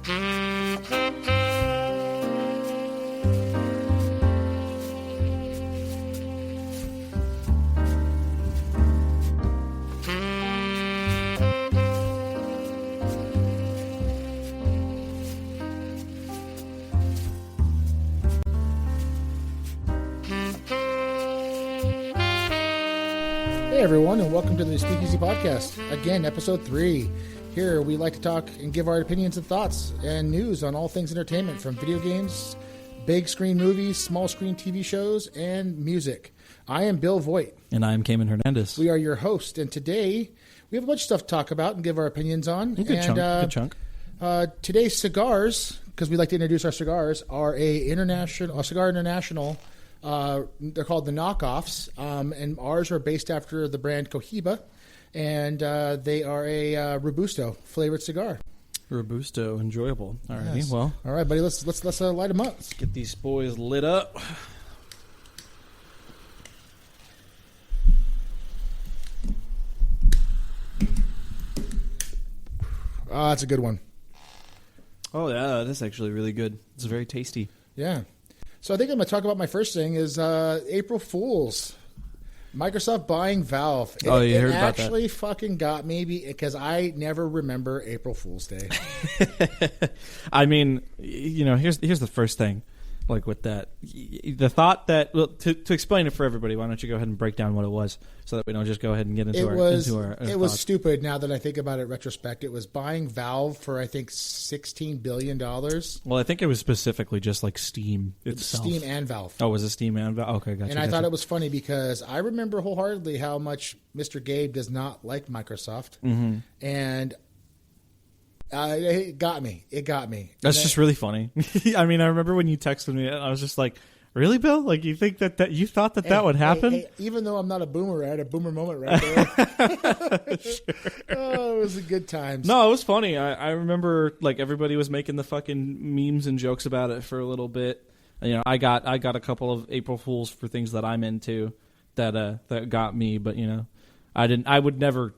Hey everyone, and welcome to the Speakeasy Podcast. Again, episode 3. Here we like to talk and give our opinions and thoughts and news on all things entertainment, from video games, big screen movies, small screen TV shows, and music. I am Bill Voigt. And I am Kayman Hernandez. We are your host, and today we have a bunch of stuff to talk about and give our opinions on. Good chunk. Today's cigars, because we like to introduce our cigars, are a Cigar International. They're called the knockoffs, and ours are based after the brand Cohiba, and they are a Robusto flavored cigar. Robusto, enjoyable. All right, yes. Well, all right, buddy. Let's light them up. Let's get these boys lit up. That's a good one. Oh yeah, that's actually really good. It's very tasty. Yeah. So I think I'm going to talk about my first thing is April Fools. Microsoft buying Valve. You heard about that. It actually fucking got me because I never remember April Fool's Day. I mean, here's the first thing. Like with that, the thought that to explain it for everybody, why don't you go ahead and break down what it was so that we don't just go ahead and get into our It was stupid. Now that I think about it in retrospect, it was buying Valve for I think $16 billion. Well, I think it was specifically just like Steam itself. Steam and Valve. Oh, was it Steam and Valve? Okay, gotcha. And I thought it was funny because I remember wholeheartedly how much Mr. Gabe does not like Microsoft, and. It got me. That's just really funny. I mean, I remember when you texted me, and I was just like, "Really, Bill? Like, you think that you thought that would happen?" Hey, even though I'm not a boomer, I had a boomer moment right there. Sure. Oh, it was a good time. No, it was funny. I remember like everybody was making the fucking memes and jokes about it for a little bit. I got a couple of April Fools for things that I'm into that got me, but I would never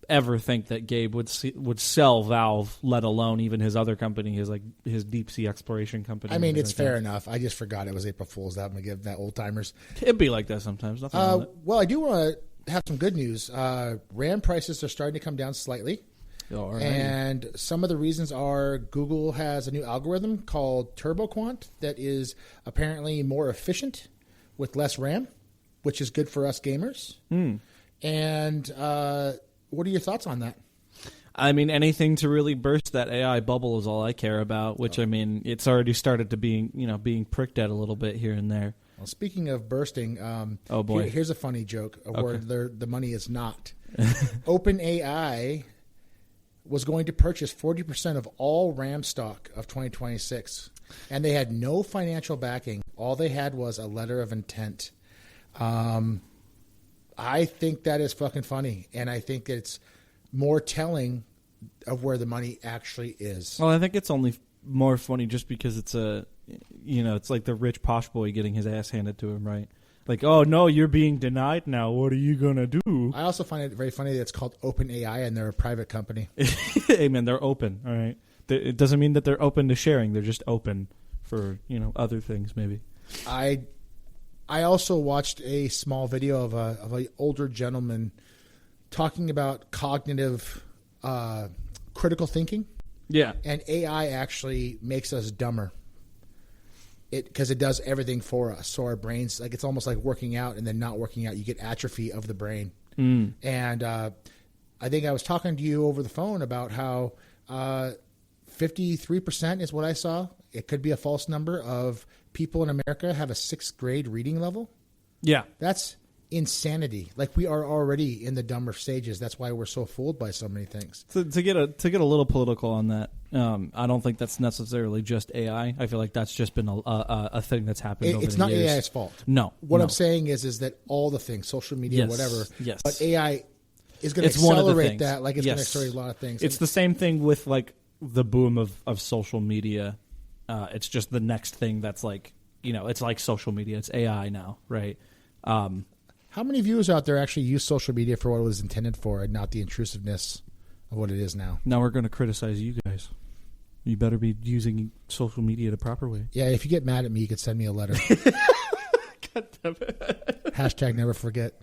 ever think that Gabe would sell Valve, let alone even his other company, his deep sea exploration company. I mean, it's fair enough. I just forgot it was April Fool's. I'm gonna give that old timers. It'd be like that sometimes. Nothing wrong with it. Well, I do want to have some good news. RAM prices are starting to come down slightly, all right. And some of the reasons are Google has a new algorithm called TurboQuant that is apparently more efficient with less RAM, which is good for us gamers. And what are your thoughts on that? I mean, anything to really burst that AI bubble is all I care about, which, I mean, it's already started to being pricked at a little bit here and there. Well, speaking of bursting, oh boy, here's a funny joke where the money is not. OpenAI was going to purchase 40% of all RAM stock of 2026, and they had no financial backing. All they had was a letter of intent. I think that is fucking funny, and I think it's more telling of where the money actually is. Well, I think it's only more funny just because it's it's like the rich posh boy getting his ass handed to him, right? Like, oh no, you're being denied now. What are you gonna do? I also find it very funny that it's called OpenAI and they're a private company. Hey man, they're open. All right, it doesn't mean that they're open to sharing. They're just open for other things, maybe. I also watched a small video of an older gentleman talking about cognitive critical thinking. Yeah. And AI actually makes us dumber. Because it does everything for us. So our brains, like it's almost like working out and then not working out. You get atrophy of the brain. And I think I was talking to you over the phone about how 53% is what I saw. It could be a false number of people in America have a 6th grade reading level. Yeah. That's insanity. Like we are already in the dumber stages. That's why we're so fooled by so many things. To get a little political on that, I don't think that's necessarily just AI. I feel like that's just been a thing that's happened over the years. It's not AI's fault. No. What I'm saying is that all the things, social media, whatever, yes. But AI is going to accelerate that. Like it's going to accelerate a lot of things. It's the same thing with like the boom of social media. It's just the next thing that's like, it's like social media. It's AI now, right? How many viewers out there actually use social media for what it was intended for and not the intrusiveness of what it is now? Now we're going to criticize you guys. You better be using social media the proper way. Yeah, if you get mad at me, you could send me a letter. God damn it. Hashtag never forget.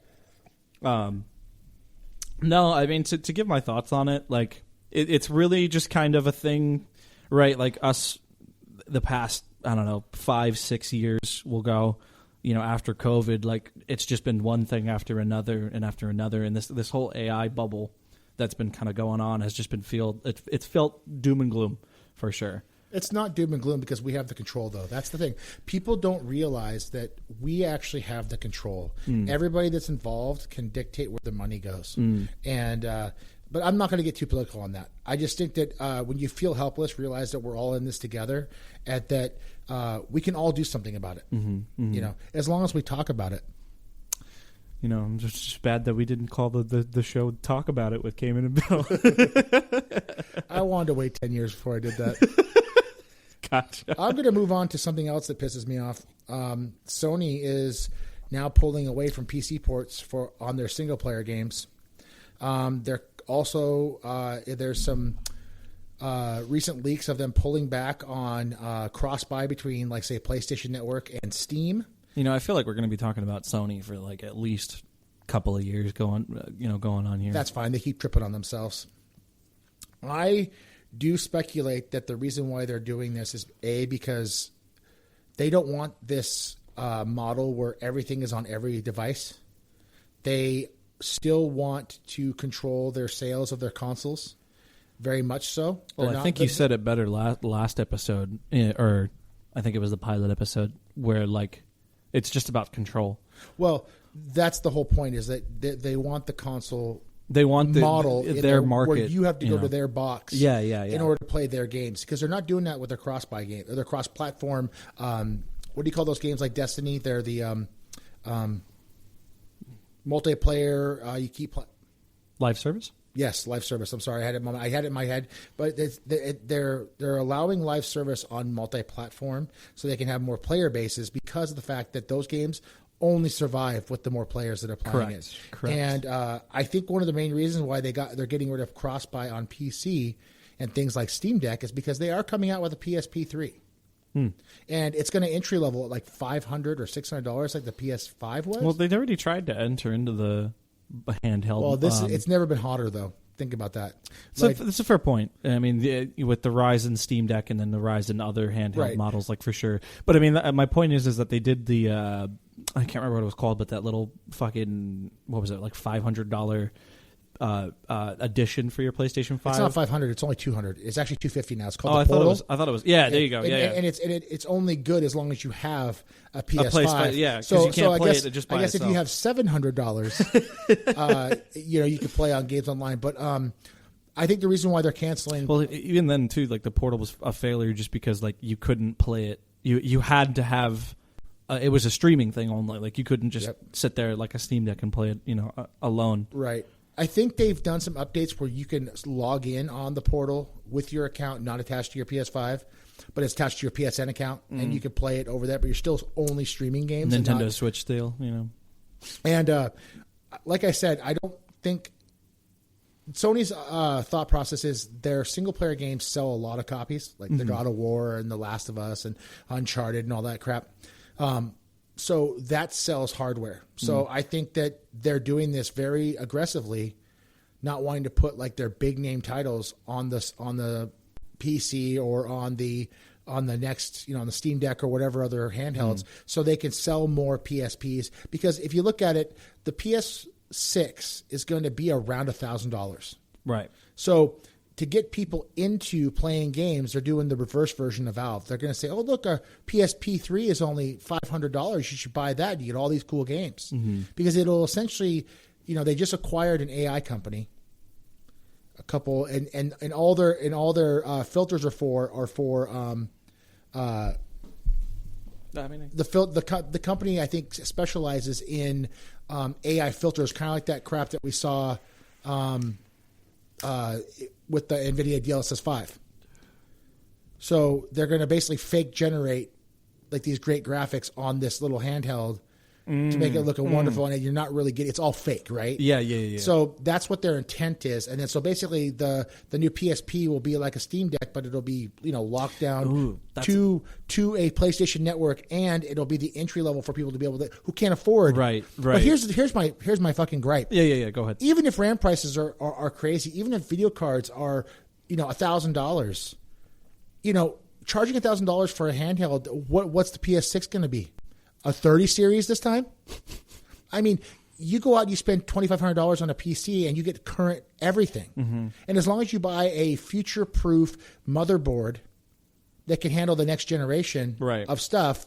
No, I mean, to give my thoughts on it, like, it's really just kind of a thing, right? Like, us, the past, I don't know, 5-6 years will go, after COVID, like, it's just been one thing after another and after another. And this whole AI bubble that's been kind of going on has just been it's felt doom and gloom for sure. It's not doom and gloom because we have the control, though. That's the thing. People don't realize that we actually have the control. Everybody that's involved can dictate where the money goes. And but I'm not going to get too political on that. I just think that when you feel helpless, realize that we're all in this together, and that we can all do something about it. As long as we talk about it. I'm just bad that we didn't call the show Talk About It with Kayman and Bill. I wanted to wait 10 years before I did that. Gotcha. I'm going to move on to something else that pisses me off. Sony is now pulling away from PC ports on their single-player games. They're also there's some recent leaks of them pulling back on cross-buy between, like, say, PlayStation Network and Steam. I feel like we're going to be talking about Sony for like at least a couple of years going on here. That's fine. They keep tripping on themselves. I do speculate that the reason why they're doing this is because they don't want this model where everything is on every device. They still want to control their sales of their consoles, very much so. Well, I think you said it better last episode, or I think it was the pilot episode, where like it's just about control. Well, that's the whole point, is that they want the console. They want the model their market, where you have to go to their box, yeah, in order to play their games, because they're not doing that with their cross-buy game or their cross-platform. What do you call those games like Destiny? They're the multiplayer. You keep live service. Yes, live service. I'm sorry, I had it in my head, but they're allowing live service on multi-platform so they can have more player bases because of the fact that those games only survive with the more players that are playing it. Correct. And I think one of the main reasons why they're getting rid of cross-buy on PC and things like Steam Deck is because they are coming out with a PSP 3. And it's going to entry level at like $500 or $600 like the PS5 was. Well, they'd already tried to enter into the handheld. Well, it's never been hotter though. Think about that. So that's a fair point. I mean, with the rise in Steam Deck and then the rise in other handheld models, like for sure. But I mean, my point is that they did the I can't remember what it was called, but that little fucking, what was it, like $500 addition for your PlayStation 5. It's not $500. It's only $200. It's actually $250 now. It's called the Portal. Portal. I thought it was. Yeah, there you go. And it's only good as long as you have a PS5. Yeah, because you can't play it just by itself. If you have $700, you can play on games online. But I think the reason why they're canceling. Well, even then too, like the Portal was a failure just because like you couldn't play it. You had to have. It was a streaming thing only. Like you couldn't just sit there like a Steam Deck and play it, alone. Right. I think they've done some updates where you can log in on the Portal with your account not attached to your PS5, but it's attached to your PSN account, and you can play it over there. But you're still only streaming games. Nintendo Switch still, And like I said, I don't think Sony's thought process is their single-player games sell a lot of copies, like the God of War and The Last of Us and Uncharted and all that crap. So that sells hardware. So I think that they're doing this very aggressively, not wanting to put like their big name titles on the PC or on the next, on the Steam Deck or whatever other handhelds, so they can sell more PSPs. Because if you look at it, the PS6 is going to be around $1,000. Right. So to get people into playing games, they're doing the reverse version of Valve. They're going to say, oh, look, a PSP 3 is only $500. You should buy that. You get all these cool games. Because it'll essentially, they just acquired an AI company, a couple, and all their filters are for the company, I think, specializes in AI filters, kind of like that crap that we saw with the NVIDIA DLSS 5. So they're going to basically fake generate like these great graphics on this little handheld, to make it look wonderful, and you're not really getting. It's all fake, right? Yeah. So that's what their intent is, and then so basically the new PSP will be like a Steam Deck, but it'll be locked down to a PlayStation network, and it'll be the entry level for people to be able to who can't afford. Right. But here's my fucking gripe. Yeah. Go ahead. Even if RAM prices are crazy, even if video cards are $1,000, charging $1,000 for a handheld, what's the PS6 going to be? A 30 series this time? I mean, you go out and you spend $2,500 on a PC and you get current everything. Mm-hmm. And as long as you buy a future-proof motherboard that can handle the next generation of stuff,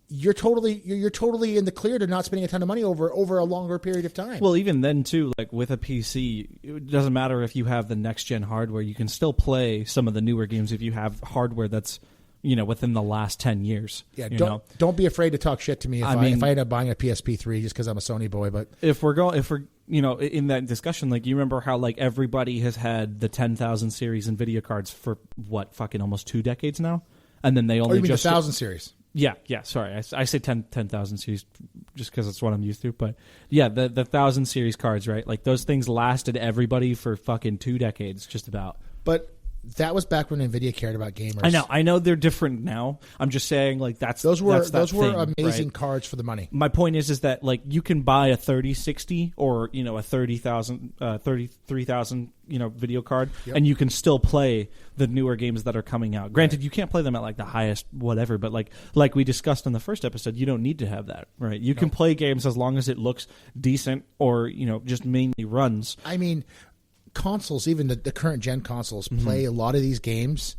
you're totally in the clear to not spending a ton of money over a longer period of time. Well, even then too, like with a PC, it doesn't matter if you have the next gen hardware. You can still play some of the newer games if you have hardware that's within the last 10 years. Yeah, don't be afraid to talk shit to me if I end up buying a PSP3 just because I'm a Sony boy. But if we're in that discussion, like you remember how like everybody has had the 10,000 series Nvidia cards for what fucking almost 2 decades now, and then they only the 1,000 series. Yeah. Sorry, I say 10,000 series just because it's what I'm used to. But yeah, the 1,000 series cards, right? Like those things lasted everybody for fucking 2 decades, just about. But that was back when Nvidia cared about gamers. I know they're different now. I'm just saying, like those were amazing right? cards for the money. My point is that like you can buy a 3060 or a 33,000 video card, and you can still play the newer games that are coming out. Granted, you can't play them at like the highest whatever, but like we discussed in the first episode, you don't need to have that, right? You can play games as long as it looks decent or just mainly runs. I mean, consoles, even the current gen consoles, play a lot of these games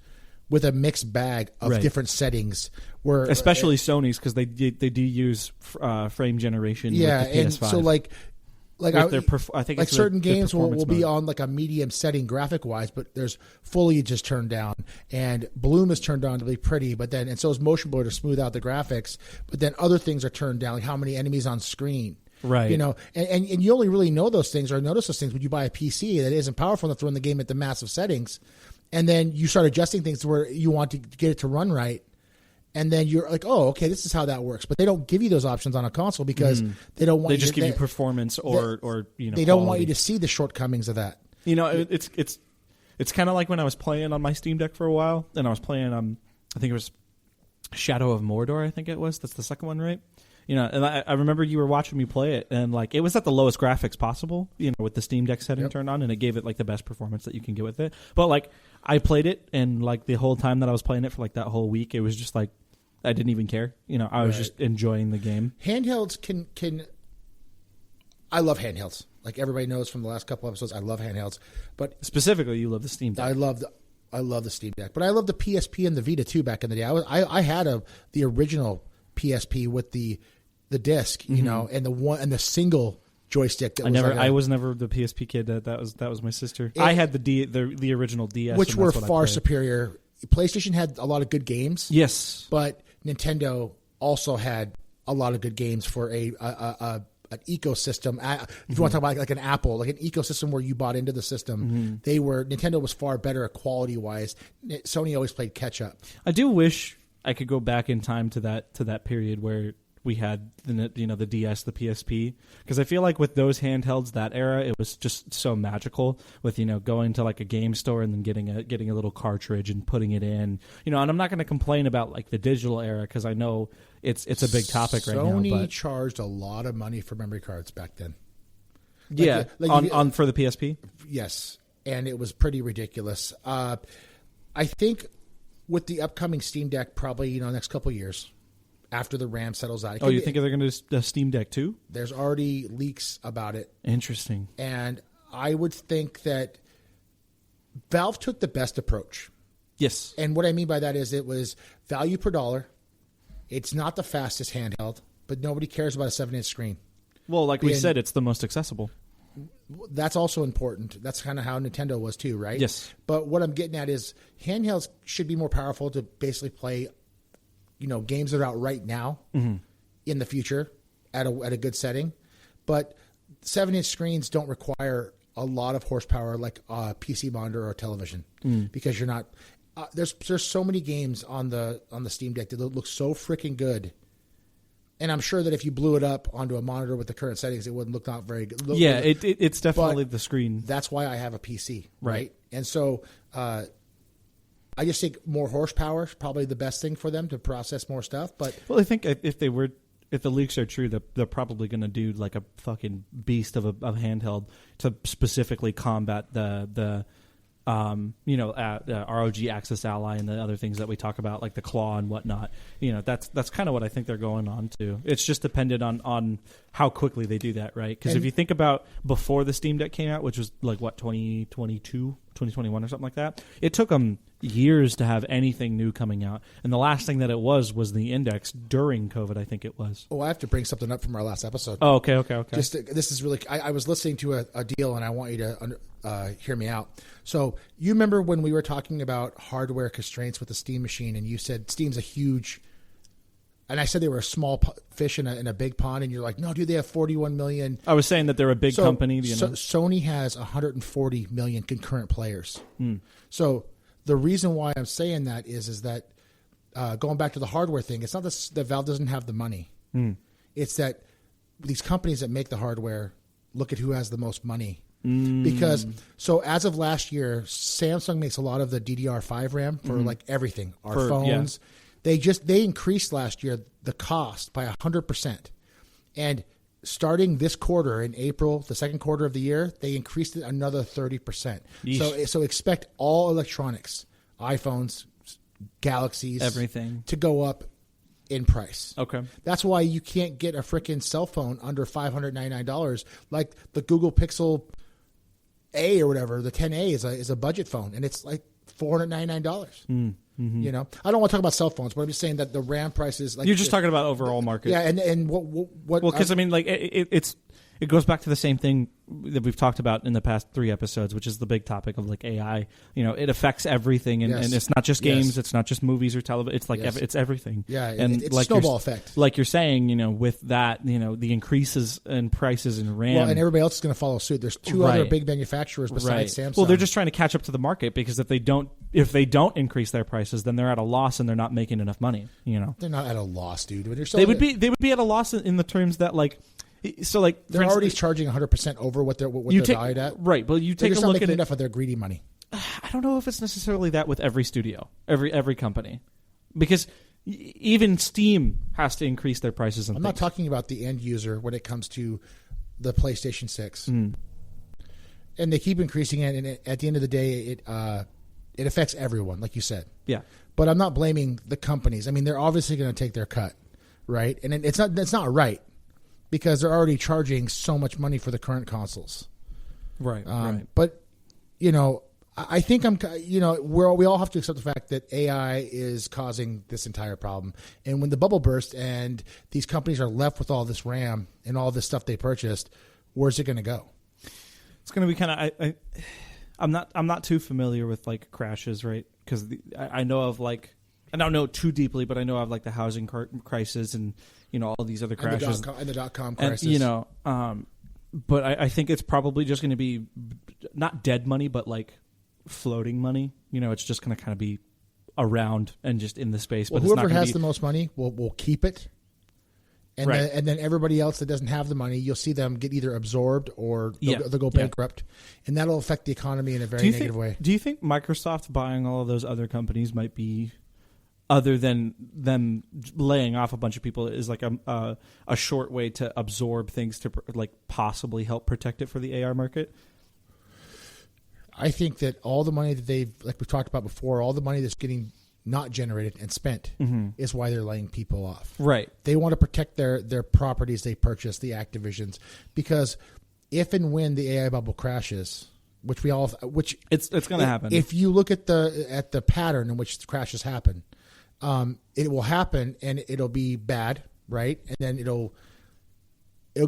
with a mixed bag of different settings. Where especially Sony's, because they do use frame generation. with the PS5. And so I think like certain games will be on like a medium setting graphic wise, but there's foliage is turned down and bloom is turned on to be pretty, and so is motion blur to smooth out the graphics. But then other things are turned down, like how many enemies on screen. Right. And you only really know those things or notice those things when you buy a PC that isn't powerful enough to run the game at the massive settings. And then you start adjusting things to where you want to get it to run right. And then you're like, oh, okay, this is how that works. But they don't give you those options on a console because they don't want you to give you performance or they don't want you to see the shortcomings of that. It's kind of like when I was playing on my Steam Deck for a while, and I was playing I think it was Shadow of Mordor, I think it was. That's the second one, right? And I remember you were watching me play it, and like it was at the lowest graphics possible, with the Steam Deck setting turned on, and it gave it like the best performance that you can get with it. But like I played it, and like the whole time that I was playing it for like that whole week, it was just like I didn't even care. I was just enjoying the game. Handhelds can. I love handhelds. Like everybody knows from the last couple episodes, I love handhelds. But specifically, you love the Steam Deck. I love the Steam Deck, but I love the PSP and the Vita too. Back in the day, I had the original PSP with the disc, and the single joystick. I was never the PSP kid. That was my sister. I had the original DS, which were far superior. PlayStation had a lot of good games, yes, but Nintendo also had a lot of good games for an ecosystem. If you want to talk about like an Apple, like an ecosystem where you bought into the system, Nintendo was far better quality wise. Sony always played catch up. I do wish I could go back in time to that period where we had the DS, the PSP, because I feel like with those handhelds that era, it was just so magical with going to like a game store and then getting a little cartridge and putting it in, and I'm not going to complain about like the digital era because I know it's a big topic right now. Sony charged a lot of money for memory cards back then. For the PSP. Yes, and it was pretty ridiculous. I think with the upcoming Steam Deck, probably next couple of years. After the RAM settles out. You think they're going to do a Steam Deck too? There's already leaks about it. Interesting. And I would think that Valve took the best approach. Yes. And what I mean by that is it was value per dollar. It's not the fastest handheld, but nobody cares about a 7-inch screen. Well, like we said, it's the most accessible. That's also important. That's kind of how Nintendo was too, right? Yes. But what I'm getting at is handhelds should be more powerful to basically play games that are out right now in the future at a good setting. But 7-inch screens don't require a lot of horsepower like a PC monitor or a television because you're not there's so many games on the Steam Deck that look so freaking good And I'm sure that if you blew it up onto a monitor with the current settings, it wouldn't look not very good. It's definitely the screen. That's why I have a PC, Right. And so I just think more horsepower is probably the best thing for them to process more stuff. But well, I think if the leaks are true, they're probably going to do like a fucking beast of a handheld to specifically combat the ROG Access Ally and the other things that we talk about, like the claw and whatnot. That's kind of what I think they're going on to. It's just dependent on how quickly they do that, right? Because if you think about before the Steam Deck came out, which was like, 2022, 2021 or something like that, it took them years to have anything new coming out. And the last thing that it was the Index during COVID, I think it was. Oh, I have to bring something up from our last episode. Oh, okay. This is really, I was listening to a deal, and I want you to hear me out. So you remember when we were talking about hardware constraints with the Steam machine, and you said Steam's a huge, and I said they were a small fish in a big pond, and you're like, no, dude, they have 41 million. I was saying that they're a big company. Sony has 140 million concurrent players. So the reason why I'm saying that is that going back to the hardware thing, it's not that Valve doesn't have the money. It's that these companies that make the hardware look at who has the most money. Because so as of last year, Samsung makes a lot of the DDR5 RAM for like everything, our phones. Yeah. They increased last year the cost by 100%, and starting this quarter in April, the second quarter of the year, they increased it another 30%. So expect all electronics, iPhones, Galaxies, everything to go up in price. Okay. That's why you can't get a freaking cell phone under $599 like the Google Pixel A or whatever. The 10A is a budget phone, and it's like $499. I don't want to talk about cell phones, but I'm just saying that the RAM prices. Like, you're just talking about overall market. Yeah, and what? Well, because I mean, like it goes back to the same thing that we've talked about in the past 3 episodes, which is the big topic of like AI. It affects everything, and it's not just games, it's not just movies or television. It's like it's everything. Yeah, and it's like a snowball effect. Like you're saying, with that, the increases in prices in RAM. Well, and everybody else is going to follow suit. There's 2 other big manufacturers besides Samsung. Well, they're just trying to catch up to the market, because if they don't increase their prices, then they're at a loss and they're not making enough money. They're not at a loss, dude. They would be at a loss in the terms that like. So, like, they're already charging 100% over what they're valued at. Right, but you take a look at it. They're not making enough of their greedy money. I don't know if it's necessarily that with every studio, every company, because even Steam has to increase their prices. I'm not talking about the end user when it comes to the PlayStation 6, and they keep increasing it. And at the end of the day, it affects everyone, like you said. Yeah, but I'm not blaming the companies. I mean, they're obviously going to take their cut, right? And it's not right. Because they're already charging so much money for the current consoles, right? Right. But I think we all have to accept the fact that AI is causing this entire problem. And when the bubble bursts and these companies are left with all this RAM and all this stuff they purchased, where's it going to go? It's going to be kind of. I'm not too familiar with like crashes, right? Because I know of like. I don't know too deeply, but I know of like the housing crisis and all these other crashes and the .com crisis. But I think it's probably just going to be not dead money, but like floating money. It's just going to kind of be around and just in the space. Well, but whoever has the most money will keep it, and then everybody else that doesn't have the money, you'll see them get either absorbed or they'll go bankrupt, and that'll affect the economy in a very negative way. Do you think Microsoft buying all of those other companies might be? Other than them laying off a bunch of people, is like a short way to absorb things to like possibly help protect it for the AR market? I think that all the money that they've, like we talked about before, all the money that's getting not generated and spent is why they're laying people off. Right. They want to protect their properties they purchased, the Activisions, because if and when the AI bubble crashes, which it's going to happen. If you look at the pattern in which crashes happen. It will happen and it'll be bad, right? And then it'll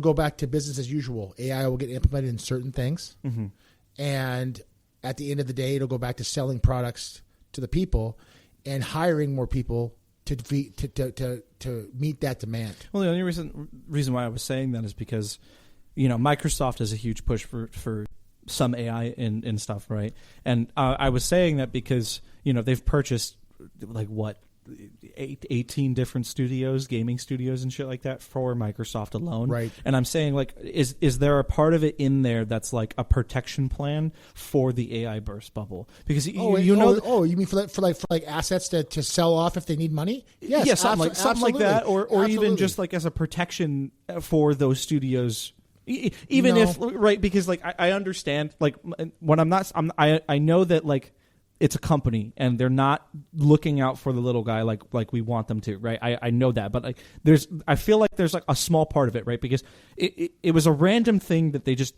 go back to business as usual. AI will get implemented in certain things, and at the end of the day, it'll go back to selling products to the people and hiring more people to meet that demand. Well, the only reason why I was saying that is because Microsoft has a huge push for some AI and stuff, right? And I was saying that because they've purchased like what. 18 different studios, gaming studios and shit like that for Microsoft alone. Right. And I'm saying, like, is there a part of it in there that's like a protection plan for the AI burst bubble? Because you mean for assets to sell off if they need money? Yes, yeah, something like that, or even just like as a protection for those studios. Even if, right, because like I understand, like when I know that like it's a company and they're not looking out for the little guy like we want them to, right? I know that, but like I feel like there's like a small part of it, right? Because it was a random thing that they just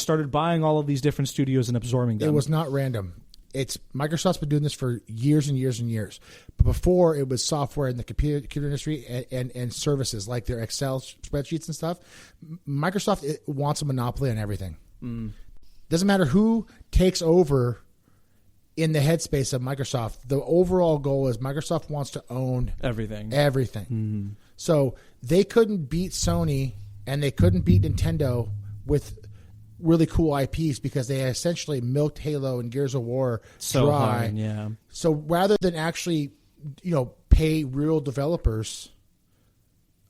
started buying all of these different studios and absorbing them. It was not random. It's Microsoft's been doing this for years and years and years. But before, it was software in the computer industry and services like their Excel spreadsheets and stuff. Microsoft wants a monopoly on everything. Doesn't matter who takes over in the headspace of Microsoft. The overall goal is Microsoft wants to own everything. So they couldn't beat Sony and they couldn't beat Nintendo with really cool IPs because they essentially milked Halo and Gears of War dry. Hard, yeah. So rather than actually, pay real developers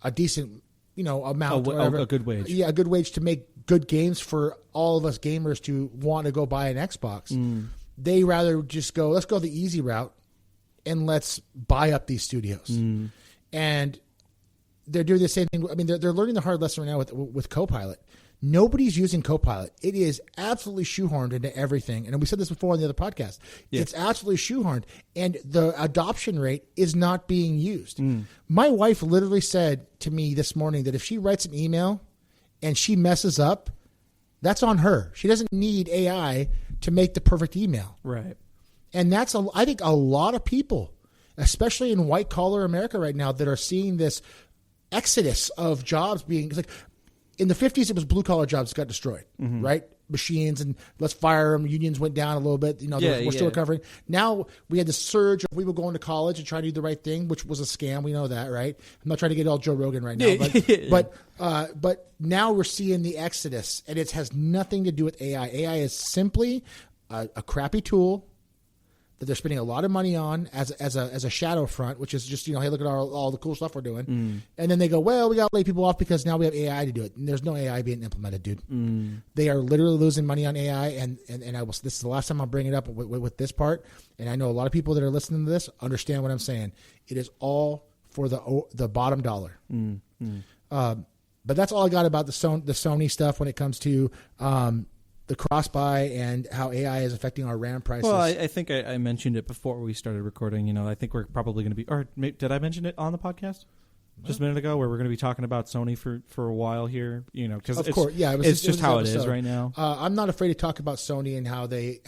a decent, amount, a good wage, a good wage to make good games for all of us gamers to want to go buy an Xbox, they rather just go, let's go the easy route and let's buy up these studios. And they're doing the same thing. I mean, they're learning the hard lesson right now with Copilot. Nobody's using Copilot. It is absolutely shoehorned into everything. And we said this before on the other podcast. Yeah. It's absolutely shoehorned. And the adoption rate is not being used. My wife literally said to me this morning that if she writes an email and she messes up, that's on her. She doesn't need AI to make the perfect email. Right. And that's, I think, a lot of people, especially in white-collar America right now, that are seeing this exodus of jobs being like, in the 50s, it was blue-collar jobs that got destroyed, right? Machines and let's fire them. Unions went down a little bit. We're still recovering. Now we had the surge of people going to college and trying to do the right thing, which was a scam. We know that, right? I'm not trying to get all Joe Rogan right now, but now we're seeing the exodus, and it has nothing to do with AI. AI is simply a crappy tool that they're spending a lot of money on as a shadow front, which is just, hey, look at all the cool stuff we're doing. And then they go, well, we got to lay people off because now we have AI to do it. And there's no AI being implemented, dude. They are literally losing money on AI. And this is the last time I'll bring it up with this part. And I know a lot of people that are listening to this understand what I'm saying. It is all for the bottom dollar. But that's all I got about the Sony stuff when it comes to, the cross-buy and how AI is affecting our RAM prices. Well, I think I mentioned it before we started recording. I think we're probably going to be... Or did I mention it on the podcast just a minute ago, where we're going to be talking about Sony for a while here? Because it's just how it is right now. I'm not afraid to talk about Sony and how they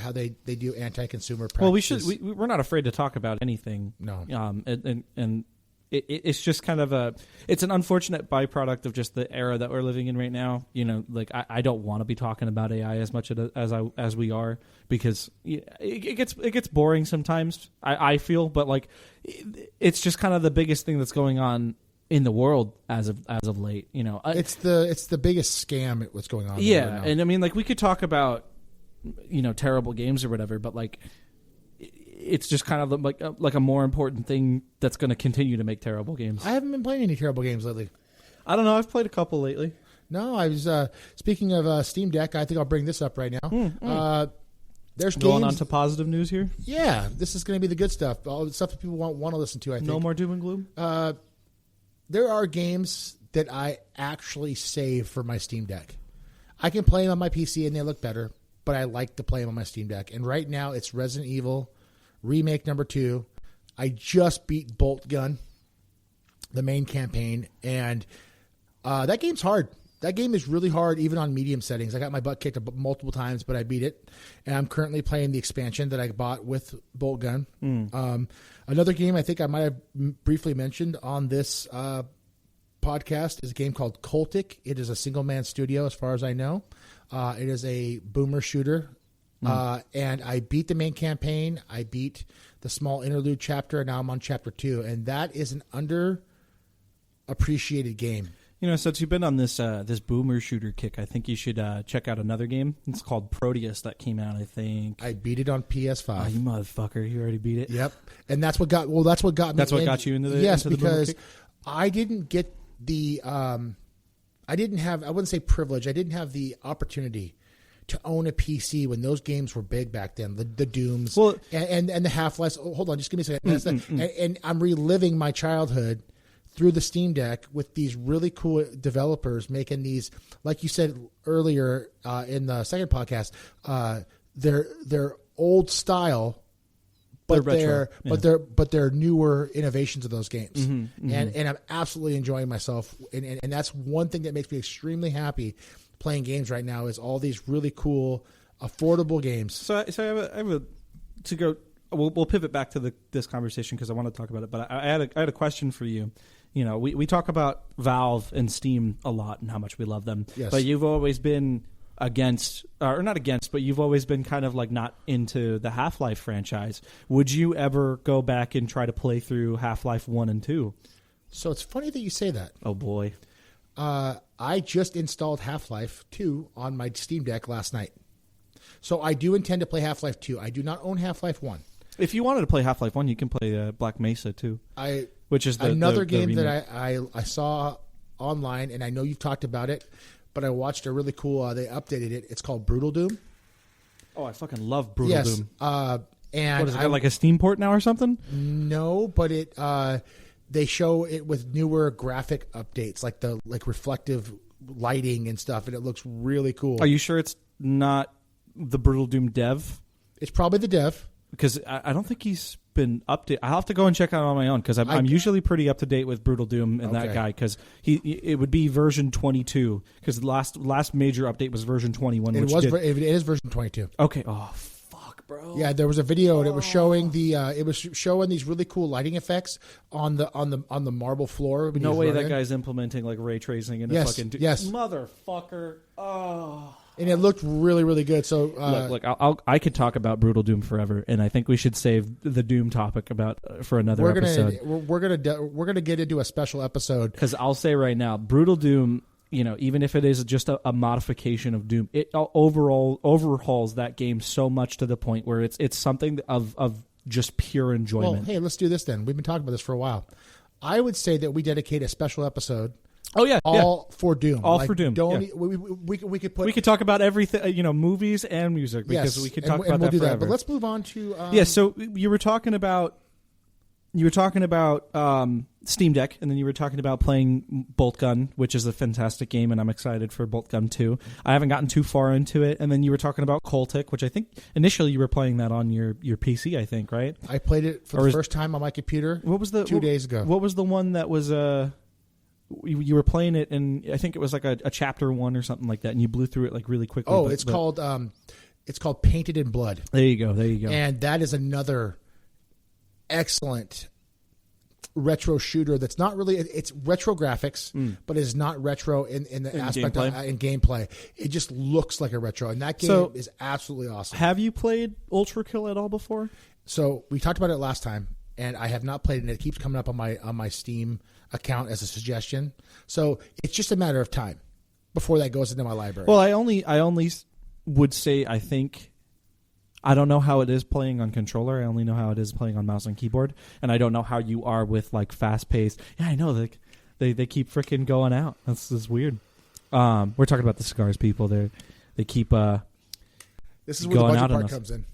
do anti-consumer practices. Well, we should. We're not afraid to talk about anything. No. And it's just kind of it's an unfortunate byproduct of just the era that we're living in right now. Like I don't want to be talking about AI as much as we are, because it gets boring sometimes. I feel, but like it's just kind of the biggest thing that's going on in the world as of late. It's the biggest scam. What's going on? Yeah, right now. and I mean, like, we could talk about terrible games or whatever, but like, it's just kind of like a more important thing that's going to continue to make terrible games. I haven't been playing any terrible games lately. I don't know. I've played a couple lately. No, I was speaking of Steam Deck. I think I'll bring this up right now. There's going games, on to positive news here. Yeah, this is going to be the good stuff. All the stuff that people want to listen to. I think no more doom and gloom. There are games that I actually save for my Steam Deck. I can play them on my PC and they look better, but I like to play them on my Steam Deck. And right now, it's Resident Evil Remake number 2. I just beat Bolt Gun, the main campaign, and that game's hard. That game is really hard, even on medium settings. I got my butt kicked multiple times, but I beat it. And I'm currently playing the expansion that I bought with Bolt Gun. Another game I think I might have briefly mentioned on this podcast is a game called Cultic. It is a single-man studio, as far as I know. It is a boomer shooter. And I beat the main campaign. I beat the small interlude chapter, and now I'm on chapter 2. And that is an underappreciated game. Since you've been on this this boomer shooter kick, I think you should check out another game. It's called Proteus that came out, I think. I beat it on PS5. Oh, you motherfucker! You already beat it. Yep, and that's what got me. That's what got you into the into the boomer kick? I didn't get the I didn't have, I wouldn't say privilege, I didn't have the opportunity to own a PC when those games were big back then, the Dooms and the Half-Lives. Oh, hold on, just give me a second. And I'm reliving my childhood through the Steam Deck with these really cool developers making these, like you said earlier in the second podcast, they're old style, but they're newer innovations of those games. And I'm absolutely enjoying myself. And that's one thing that makes me extremely happy playing games right now is all these really cool, affordable games. So I have a to go. We'll pivot back to this conversation because I want to talk about it. But I had a question for you. We talk about Valve and Steam a lot and how much we love them. Yes. But you've always been against, or not against, but you've always been kind of like not into the Half-Life franchise. Would you ever go back and try to play through Half-Life 1 and 2? So it's funny that you say that. Oh, boy. I just installed Half-Life 2 on my Steam Deck last night. So I do intend to play Half-Life 2. I do not own Half-Life 1. If you wanted to play Half-Life 1, you can play Black Mesa, too. Which is another game that I saw online, and I know you've talked about it, but I watched a really cool, they updated it. It's called Brutal Doom. Oh, I fucking love Brutal Doom. And what is it, got like a Steam port now or something? No, but they show it with newer graphic updates, like reflective lighting and stuff, and it looks really cool. Are you sure it's not the Brutal Doom dev? It's probably the dev. Because I don't think he's been updated. I'll have to go and check out on my own because I'm usually pretty up to date with Brutal Doom and that guy because it would be version 22 because the last major update was version 21. It is version 22. Okay. Oh fuck, bro. Yeah, there was a video and it was showing these really cool lighting effects on the marble floor. No way that guy's implementing like ray tracing in a fucking motherfucker. Oh. And it looked really, really good. So look, I could talk about Brutal Doom forever, and I think we should save the Doom topic for another episode. We're gonna get into a special episode because I'll say right now, Brutal Doom. Even if it is just a modification of Doom, it overall overhauls that game so much to the point where it's something of just pure enjoyment. Well, hey, let's do this then. We've been talking about this for a while. I would say that we dedicate a special episode. Oh yeah, for Doom. For Doom. We could talk about everything, movies and music because we could talk about that forever. But let's move on to So you were talking about Steam Deck, and then you were talking about playing Bolt Gun, which is a fantastic game, and I'm excited for Bolt Gun 2. I haven't gotten too far into it, and then you were talking about Coltic, which I think initially you were playing that on your PC, I think, right? I played it for the first time on my computer. What was 2 days ago? What was the one that was you were playing it, and I think it was like a chapter 1 or something like that, and you blew through it like really quickly. Oh, it's called Painted in Blood. There you go. And that is another excellent retro shooter that's not really, it's retro graphics, but it's not retro in the aspect gameplay. In gameplay. It just looks like a retro, and that game is absolutely awesome. Have you played Ultra Kill at all before? So we talked about it last time, and I have not played it, and it keeps coming up on my Steam account as a suggestion. So it's just a matter of time before that goes into my library. Well, I only would say I don't know how it is playing on controller. I only know how it is playing on mouse and keyboard, and I don't know how you are with like fast paced. Yeah, I know they keep freaking going out. That's weird. We're talking about the cigars, people. They keep this is where the budget part comes in.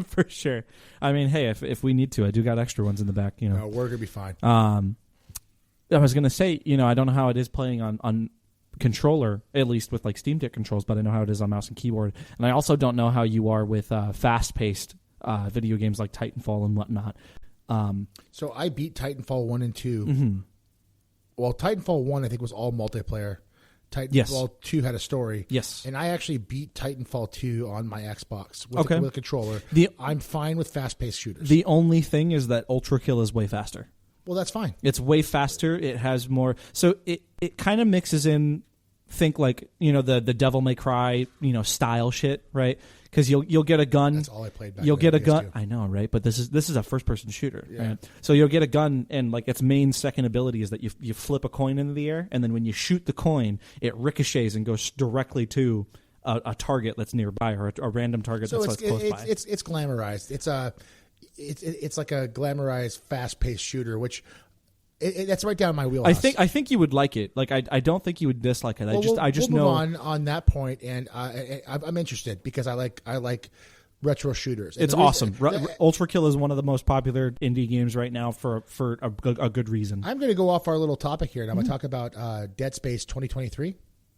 For sure. I mean, hey, if we need to, I do got extra ones in the back. No, we're gonna be fine. I was gonna say, I don't know how it is playing on controller, at least with like Steam Deck controls, but I know how it is on mouse and keyboard. And I also don't know how you are with fast-paced video games like Titanfall and whatnot. So I beat Titanfall 1 and 2. Mm-hmm. Well, Titanfall 1 I think was all multiplayer. Titanfall 2 had a story. Yes. And I actually beat Titanfall 2 on my Xbox with a controller. I'm fine with fast-paced shooters. The only thing is that Ultra Kill is way faster. Well, that's fine. It's way faster. It has more. So it kind of mixes in think like the Devil May Cry style shit, right? Because you'll get a gun. That's all I played back You'll then, get a gun. PS2. I know, right? But this is a first person shooter, Yeah. right? So you'll get a gun, and like its main second ability is that you flip a coin into the air, and then when you shoot the coin, it ricochets and goes directly to a target that's nearby, or a random target that's close by. It's glamorized. It's like a glamorized, fast paced shooter, which. That's right down my wheelhouse. I think you would like it. Like I don't think you would dislike it. Well, I just we'll know move on that point, and I'm interested because I like retro shooters. And it's awesome. Ultra Kill is one of the most popular indie games right now for a good reason. I'm going to go off our little topic here, and I'm going to talk about Dead Space 2023.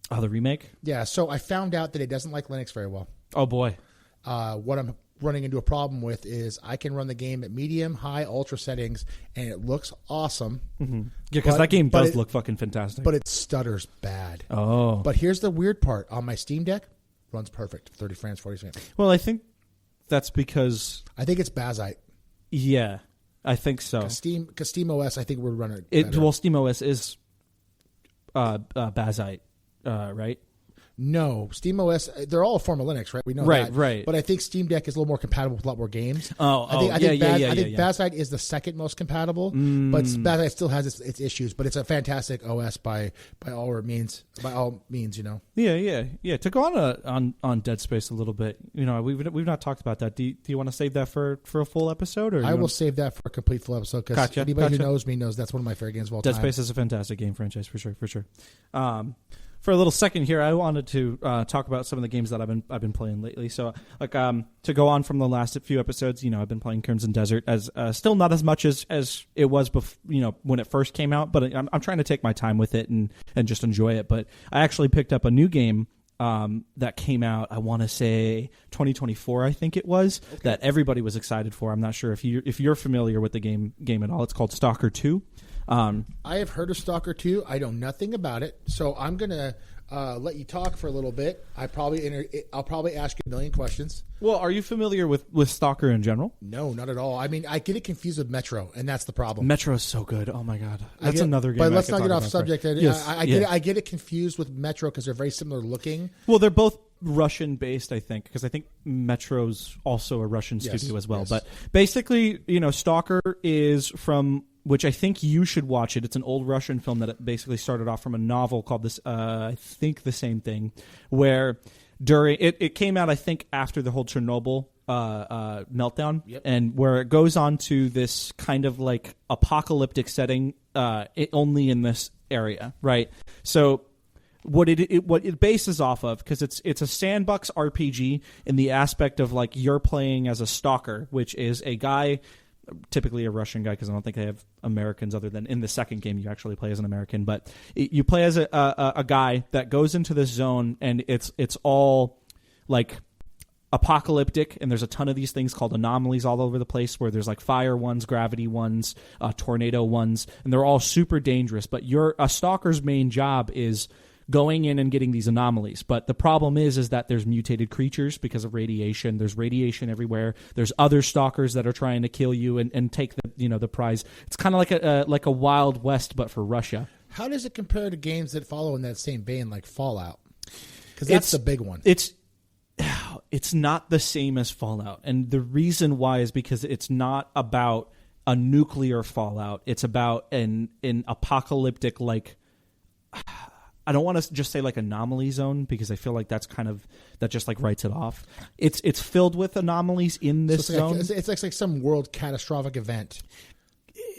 Oh, the remake? Yeah. So I found out that it doesn't like Linux very well. Oh boy. What I'm running into a problem with is I can run the game at medium, high, ultra settings, and it looks awesome. Mm-hmm. Yeah, because that game does look fucking fantastic. But it stutters bad. Oh. But here's the weird part. On my Steam Deck, runs perfect. 30 frames, 40 frames. Well, I think that's because... I think it's Bazite. Yeah, I think so. Because Steam OS, I think would run it. Well, Steam OS is Bazite, right? No, Steam OS, they're all a form of Linux, right? We know that. Right. But I think Steam Deck is a little more compatible with a lot more games. I think yeah. Bazite is the second most compatible, but Bazite still has its issues. But it's a fantastic OS by all means. Yeah. To go on Dead Space a little bit, we've not talked about that. Do you want to save that for a full episode? Or I will save that for a complete full episode because anybody who knows me knows that's one of my favorite games of all time. Dead Space is a fantastic game franchise for sure. For a little second here, I wanted to talk about some of the games that I've been playing lately. So, to go on from the last few episodes, I've been playing Crimson Desert as still not as much as it was when it first came out, but I'm trying to take my time with it and just enjoy it. But I actually picked up a new game that came out, I want to say 2024, I think it was, that everybody was excited for. I'm not sure if you're familiar with the game at all. It's called Stalker 2. I have heard of Stalker 2. I know nothing about it, so I'm gonna let you talk for a little bit. I'll probably ask you a million questions. Well, are you familiar with Stalker in general? No, not at all. I mean, I get it confused with Metro, and that's the problem. Metro is so good. Oh my god, that's another game. But let's not get off subject. Yes, I get it confused with Metro because they're very similar looking. Well, they're both Russian based, I think, because I think Metro's also a Russian studio as well. Yes. But basically, Stalker is from, which I think you should watch it. It's an old Russian film that basically started off from a novel called I think the same thing, where during it came out, I think, after the whole Chernobyl meltdown, and where it goes on to this kind of like apocalyptic setting, only in this area, right? So what it bases off of, because it's a sandbox RPG in the aspect of like you're playing as a stalker, which is a guy, typically a Russian guy, because I don't think they have Americans other than in the second game you actually play as an American, but you play as a guy that goes into this zone, and it's all like apocalyptic, and there's a ton of these things called anomalies all over the place, where there's like fire ones, gravity ones, tornado ones, and they're all super dangerous. But a stalker's main job is going in and getting these anomalies. But the problem is that there's mutated creatures because of radiation. There's radiation everywhere. There's other stalkers that are trying to kill you and take the prize. It's kind of like a Wild West, but for Russia. How does it compare to games that follow in that same vein, like Fallout? Because that's the big one. It's not the same as Fallout, and the reason why is because it's not about a nuclear fallout. It's about an apocalyptic, like, I don't want to just say like anomaly zone, because I feel like that just like writes it off. It's filled with anomalies in this zone. It's like some world catastrophic event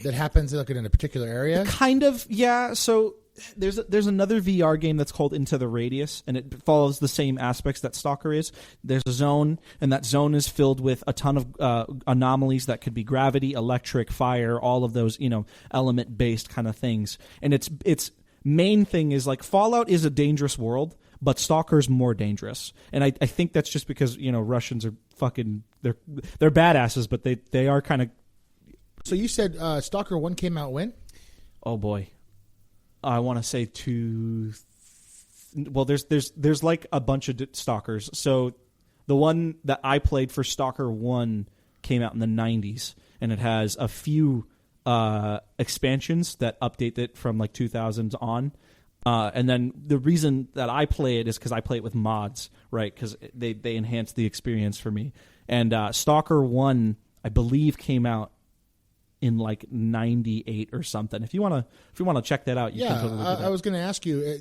that happens like in a particular area. Kind of, yeah. So there's another VR game that's called Into the Radius, and it follows the same aspects that Stalker is. There's a zone, and that zone is filled with a ton of anomalies that could be gravity, electric, fire, all of those element based kind of things. And it's main thing is like Fallout is a dangerous world, but Stalker's more dangerous. And I think that's just because Russians are fucking they're badasses, but they are kind of. So you said Stalker 1 came out when? Oh boy, I want to say well, there's like a bunch of Stalkers. So the one that I played for Stalker 1 came out in the 90s, and it has a few expansions that update it from like 2000s on. And then the reason that I play it is because I play it with mods, right? Because they enhance the experience for me. And Stalker 1, I believe, came out in like 98 or something. If you want to check that out, you can totally do that. I was going to ask you,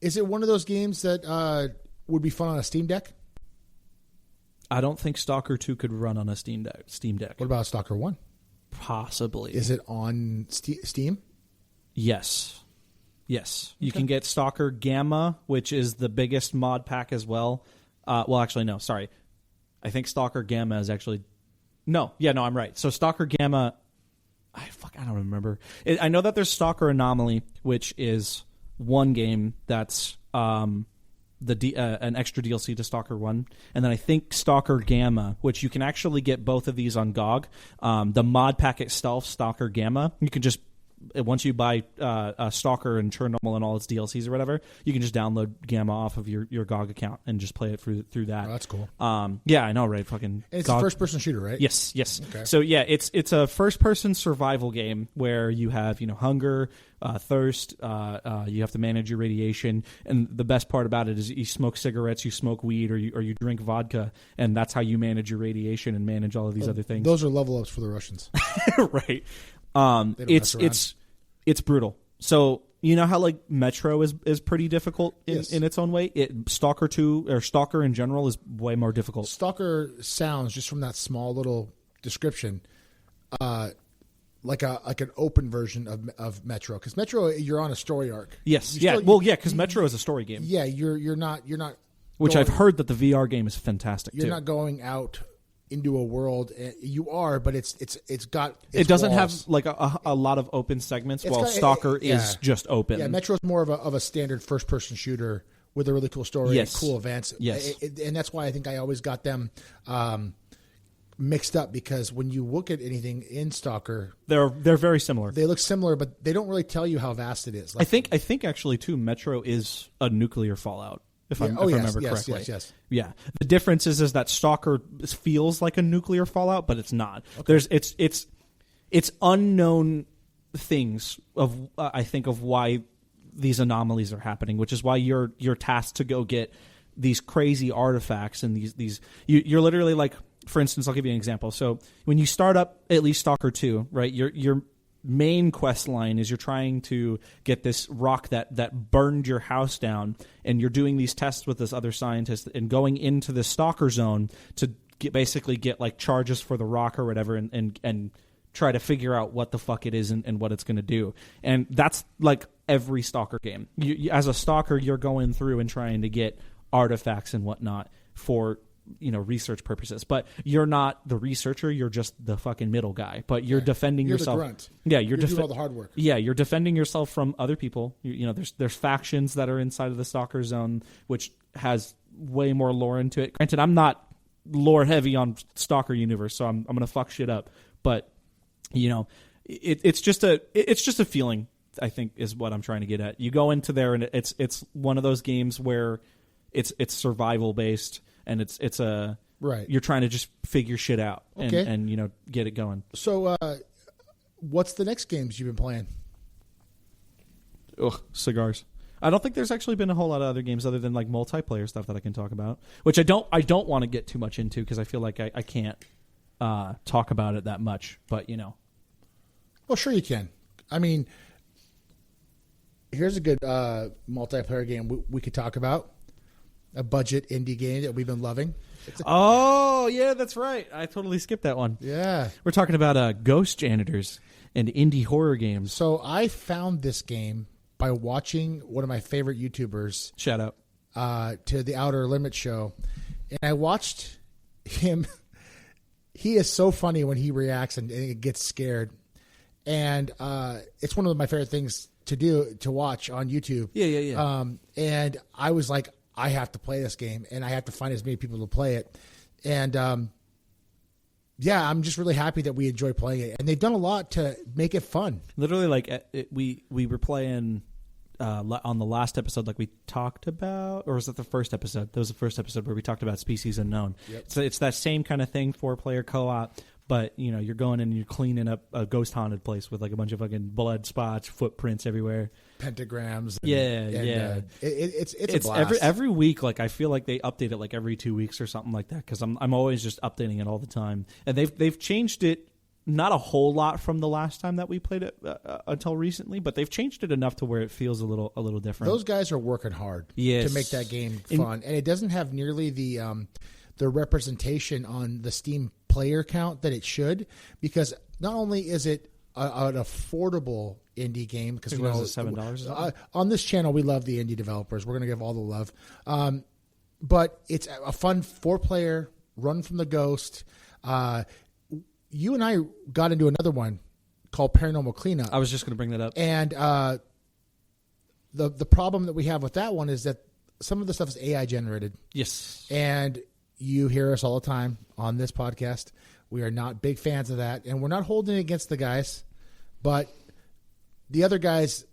is it one of those games that would be fun on a Steam Deck? I don't think Stalker 2 could run on a Steam Deck. What about Stalker 1? Possibly. Is it on Steam? Yes. You can get Stalker Gamma, which is the biggest mod pack as well. Well, actually, no, sorry. I think Stalker Gamma is actually... No, I'm right. So Stalker Gamma... I don't remember. I know that there's Stalker Anomaly, which is one game that's an extra DLC to Stalker 1. And then I think Stalker Gamma, which you can actually get both of these on GOG. The mod pack itself, Stalker Gamma, you can just... Once you buy Stalker and Chernobyl and all its DLCs or whatever, you can just download Gamma off of your GOG account and just play it through that. Oh, that's cool. Yeah, I know, right? Fucking. And it's GOG. a first-person shooter, right? Yes. Okay. So yeah, it's a first-person survival game where you have hunger, thirst. You have to manage your radiation, and the best part about it is you smoke cigarettes, you smoke weed, or you drink vodka, and that's how you manage your radiation and manage all of these other things. Those are level ups for the Russians, right? It's brutal. So you know how like Metro is pretty difficult in its own way. Stalker 2 or Stalker in general is way more difficult. Stalker sounds, just from that small little description, like an open version of Metro. Because Metro, you're on a story arc. Yes, because Metro is a story game. Yeah, you're not. Which I've heard that the VR game is fantastic. You're not going out into a world. You are, but it's got. It doesn't walls. have like a lot of open segments, while Stalker is just open. Yeah, Metro's more of a standard first person shooter with a really cool story and cool events. Yes, and that's why I think I always got them mixed up, because when you look at anything in Stalker, they're very similar. They look similar, but they don't really tell you how vast it is. Like, I think actually too, Metro is a nuclear fallout. If I remember correctly. Yes. Yeah. The difference is that Stalker feels like a nuclear fallout, but it's not. Okay. It's unknown things I think of why these anomalies are happening, which is why you're tasked to go get these crazy artifacts and these you're literally like, for instance, I'll give you an example. So when you start up at least Stalker 2, right, your main quest line is you're trying to get this rock that burned your house down, and you're doing these tests with this other scientist and going into the Stalker zone to basically get like charges for the rock or whatever, and try to figure out what the fuck it is and what it's going to do. And that's like every Stalker game. You, as a Stalker, you're going through and trying to get artifacts and whatnot for research purposes, but you're not the researcher. You're just the fucking middle guy. But you're defending yourself. The grunt. Yeah, you're doing all the hard work. Yeah, you're defending yourself from other people. There's factions that are inside of the Stalker zone, which has way more lore into it. Granted, I'm not lore heavy on Stalker universe, so I'm gonna fuck shit up. But it's just a feeling, I think, is what I'm trying to get at. You go into there, and it's one of those games where it's survival based. And it's a right. You're trying to just figure shit out and get it going. So, what's the next games you've been playing? Ugh, cigars. I don't think there's actually been a whole lot of other games other than like multiplayer stuff that I can talk about, which I don't want to get too much into because I feel like I can't talk about it that much. But well, sure you can. I mean, here's a good multiplayer game we could talk about. A budget indie game that we've been loving. Oh, yeah, that's right. I totally skipped that one. Yeah. We're talking about ghost janitors and indie horror games. So I found this game by watching one of my favorite YouTubers. Shout out. To the Outer Limits show. And I watched him. He is so funny when he reacts and gets scared. And it's one of my favorite things to watch on YouTube. Yeah. And I was like, I have to play this game, and I have to find as many people to play it. And, I'm just really happy that we enjoy playing it. And they've done a lot to make it fun. Literally, like, we were playing on the last episode, like we talked about, or was it the first episode? That was the first episode where we talked about Species Unknown. Yep. So it's that same kind of thing, 4-player co-op, but you're going in and you're cleaning up a ghost haunted place with like a bunch of fucking blood spots, footprints everywhere, pentagrams. Yeah. It's a blast. every week. Like I feel like they update it like every 2 weeks or something like that because I'm always just updating it all the time. And they've changed it. Not a whole lot from the last time that we played it until recently, but they've changed it enough to where it feels a little different. Those guys are working hard to make that game fun, and it doesn't have nearly the representation on the Steam player count that it should, because not only is it an affordable indie game, because $7 on this channel we love the indie developers. We're going to give all the love, but it's a fun 4-player run from the ghost. You and I got into another one called Paranormal Cleanup. I was just going to bring that up. And the problem that we have with that one is that some of the stuff is AI generated. Yes. And you hear us all the time on this podcast. We are not big fans of that. And we're not holding it against the guys. But the other guys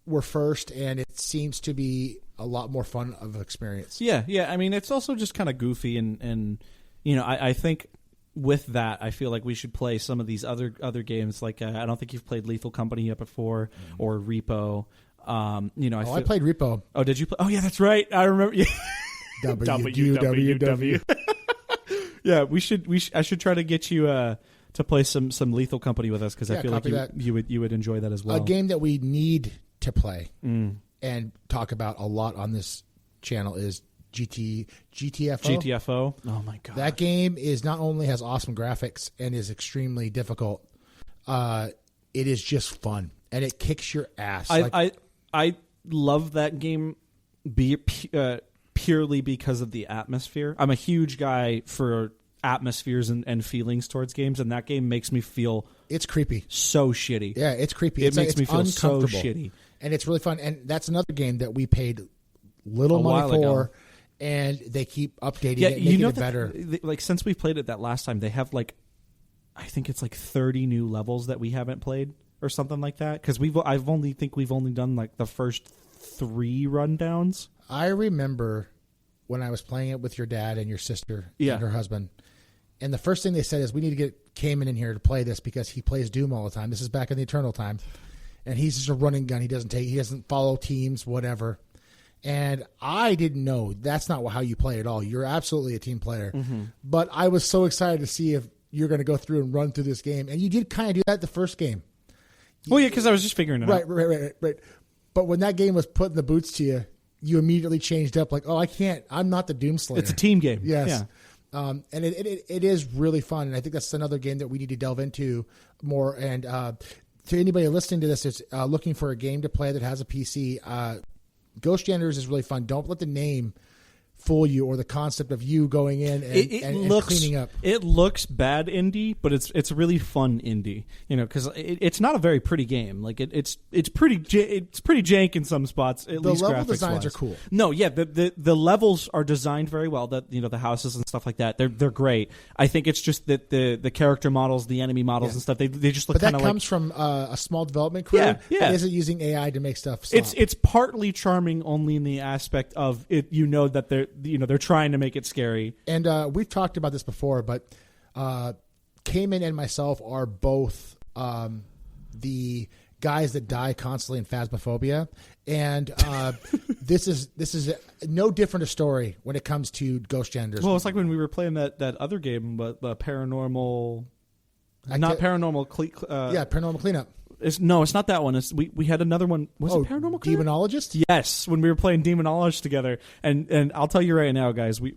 were first, and it seems to be a lot more fun of an experience. Yeah. I mean, it's also just kind of goofy. And I think... with that, I feel like we should play some of these other games. Like I don't think you've played Lethal Company yet before, or Repo. I played Repo. Oh, did you play? Oh, yeah, that's right. I remember. Yeah. WWW. Yeah, I should try to get you to play some Lethal Company with us because I feel like you would enjoy that as well. A game that we need to play and talk about a lot on this channel is GTFO. GTFO. Oh my god. That game is not only has awesome graphics and is extremely difficult, it is just fun and it kicks your ass. I love that game purely because of the atmosphere. I'm a huge guy for atmospheres and feelings towards games, and that game makes me feel it's creepy. So shitty. Yeah, it's creepy. It makes me feel so shitty. And it's really fun. And that's another game that we paid little money for. Ago. And they keep updating it, making it better. Like since we played it that last time, they have I think it's 30 new levels that we haven't played or something like that. Because we've only done like the first 3 rundowns. I remember when I was playing it with your dad and your sister and her husband, and the first thing they said is we need to get Kayman in here to play this because he plays Doom all the time. This is back in the Eternal time, and he's just a running gun. He doesn't follow teams, whatever. And I didn't know that's not how you play at all. You're absolutely a team player. Mm-hmm. But I was so excited to see if you're going to go through and run through this game. And you did kind of do that the first game. Well, yeah, because I was just figuring it out. Right. But when that game was putting the boots to you, you immediately changed up like, oh, I can't. I'm not the Doomslayer. It's a team game. Yes. Yeah. And it is really fun. And I think that's another game that we need to delve into more. And to anybody listening to this that's looking for a game to play that has a PC, Ghost Janitors is really fun. Don't let the name fool you or the concept of you going in and cleaning up. It looks bad indie, but it's really fun indie. Because it's not a very pretty game. Like it's pretty jank in some spots. At least the level graphics designs wise. are cool. No, yeah, the levels are designed very well. That the houses and stuff like that, they're great. I think it's just that the character models, the enemy models and stuff, they just look kind of like. But that comes from a small development crew. Yeah. That isn't using AI to make stuff. Stop. It's partly charming only in the aspect of it. That they're trying to make it scary. And we've talked about this before, but Kayman and myself are both the guys that die constantly in Phasmophobia, and this is no different a story when it comes to Ghost Janitors. Well, it's like when we were playing that other game, but paranormal, paranormal cleanup. It's not that one. We had another one. Was it Paranormal Cleanup? Demonologist? Yes, when we were playing Demonologist together. And I'll tell you right now, guys, we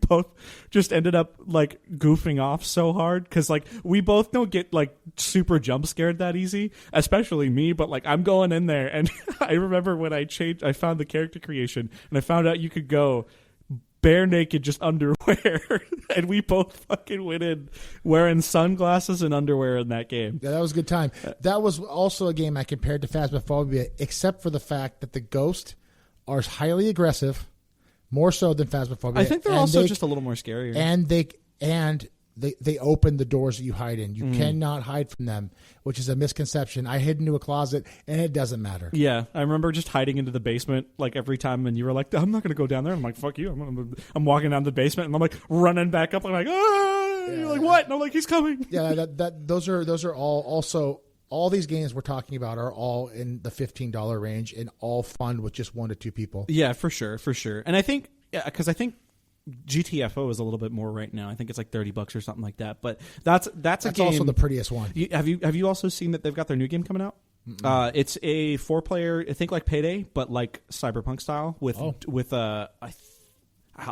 both just ended up like goofing off so hard because like we both don't get like super jump scared that easy, especially me. But like I'm going in there, and I remember when I found the character creation, and I found out you could go bare naked, just underwear, and we both fucking went in wearing sunglasses and underwear in that game. Yeah, that was a good time. That was also a game I compared to Phasmophobia, except for the fact that the ghosts are highly aggressive, more so than Phasmophobia. I think they're also just a little more scarier. And they open the doors that you hide in. You cannot hide from them, which is a misconception. I hid into a closet, and it doesn't matter. Yeah, I remember just hiding into the basement like every time, and you were like, "I'm not going to go down there." I'm like, "Fuck you!" I'm walking down the basement, and I'm like running back up. I'm like, "Ah!" You're like, what? And I'm like, he's coming. Yeah, those are all also. All these games we're talking about are all in the $15 range and all fun with just 1 to 2 people. Yeah, for sure. And I think, because I think GTFO is a little bit more right now. I think it's like $30 or something like that. But that's a game. Also the prettiest one. Have you also seen that they've got their new game coming out? It's a 4-player, I think like Payday, but like Cyberpunk style with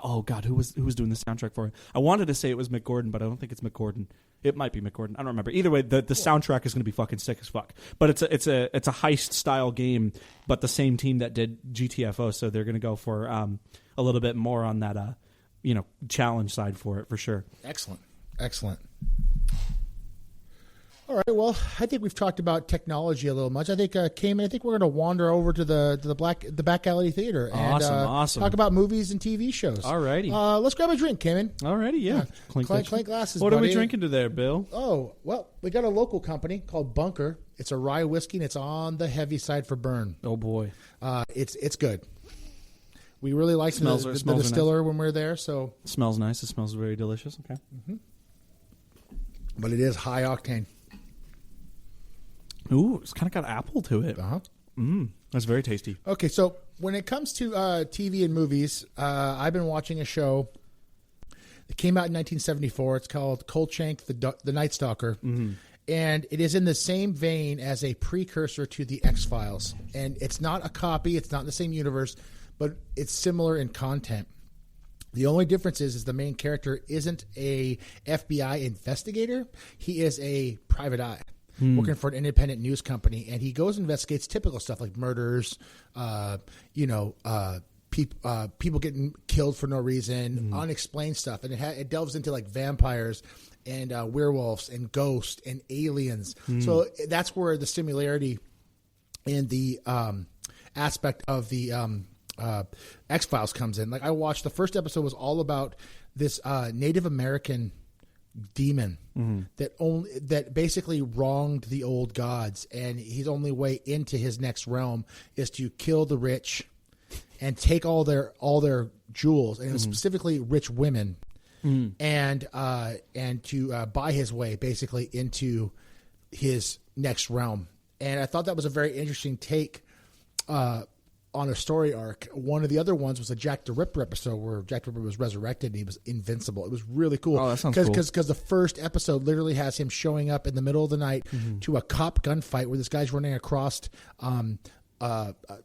oh God, who was doing the soundtrack for it? I wanted to say it was Mick Gordon, but I don't think it's Mick Gordon. It might be Mick Gordon. I don't remember. Either way, the soundtrack is going to be fucking sick as fuck. But it's a heist style game, but the same team that did GTFO, so they're going to go for a little bit more on that challenge side for it for sure. Excellent. All right. Well, I think we've talked about technology a little much. I think Kayman, I think we're going to wander over to the back alley theater and awesome. talk about movies and TV shows. Alrighty. Let's grab a drink, Kayman. Alrighty, yeah. Clank glasses. What buddy. are we drinking today, Bill? Oh, well, we got a local company called Bunker. It's a rye whiskey, and it's on the heavy side for burn. Oh boy, it's good. We really liked the distiller nice. When we were there. So it smells nice. It smells very delicious. Okay, but it is high octane. Ooh, it's kind of got apple to it. That's very tasty. Okay, so when it comes to TV and movies, I've been watching a show that came out in 1974. It's called Kolchak, the Night Stalker. And it is in the same vein as a precursor to The X-Files. And it's not a copy. It's not in the same universe, but it's similar in content. The only difference is the main character isn't a FBI investigator. He is a private eye. Working for an independent news company, and he goes and investigates typical stuff like murders, people getting killed for no reason, unexplained stuff, and it delves into like vampires and werewolves and ghosts and aliens. So that's where the similarity in the aspect of the X-Files comes in. Like I watched the first episode was all about this Native American demon that basically wronged the old gods, and his only way into his next realm is to kill the rich and take all their jewels, and it was specifically rich women, and to buy his way basically into his next realm. And I thought that was a very interesting take on a story arc. One of the other ones was a Jack the Ripper episode where Jack the Ripper was resurrected and he was invincible. It was really cool. Oh, that sounds cool. Because the first episode literally has him showing up in the middle of the night to a cop gunfight where this guy's running across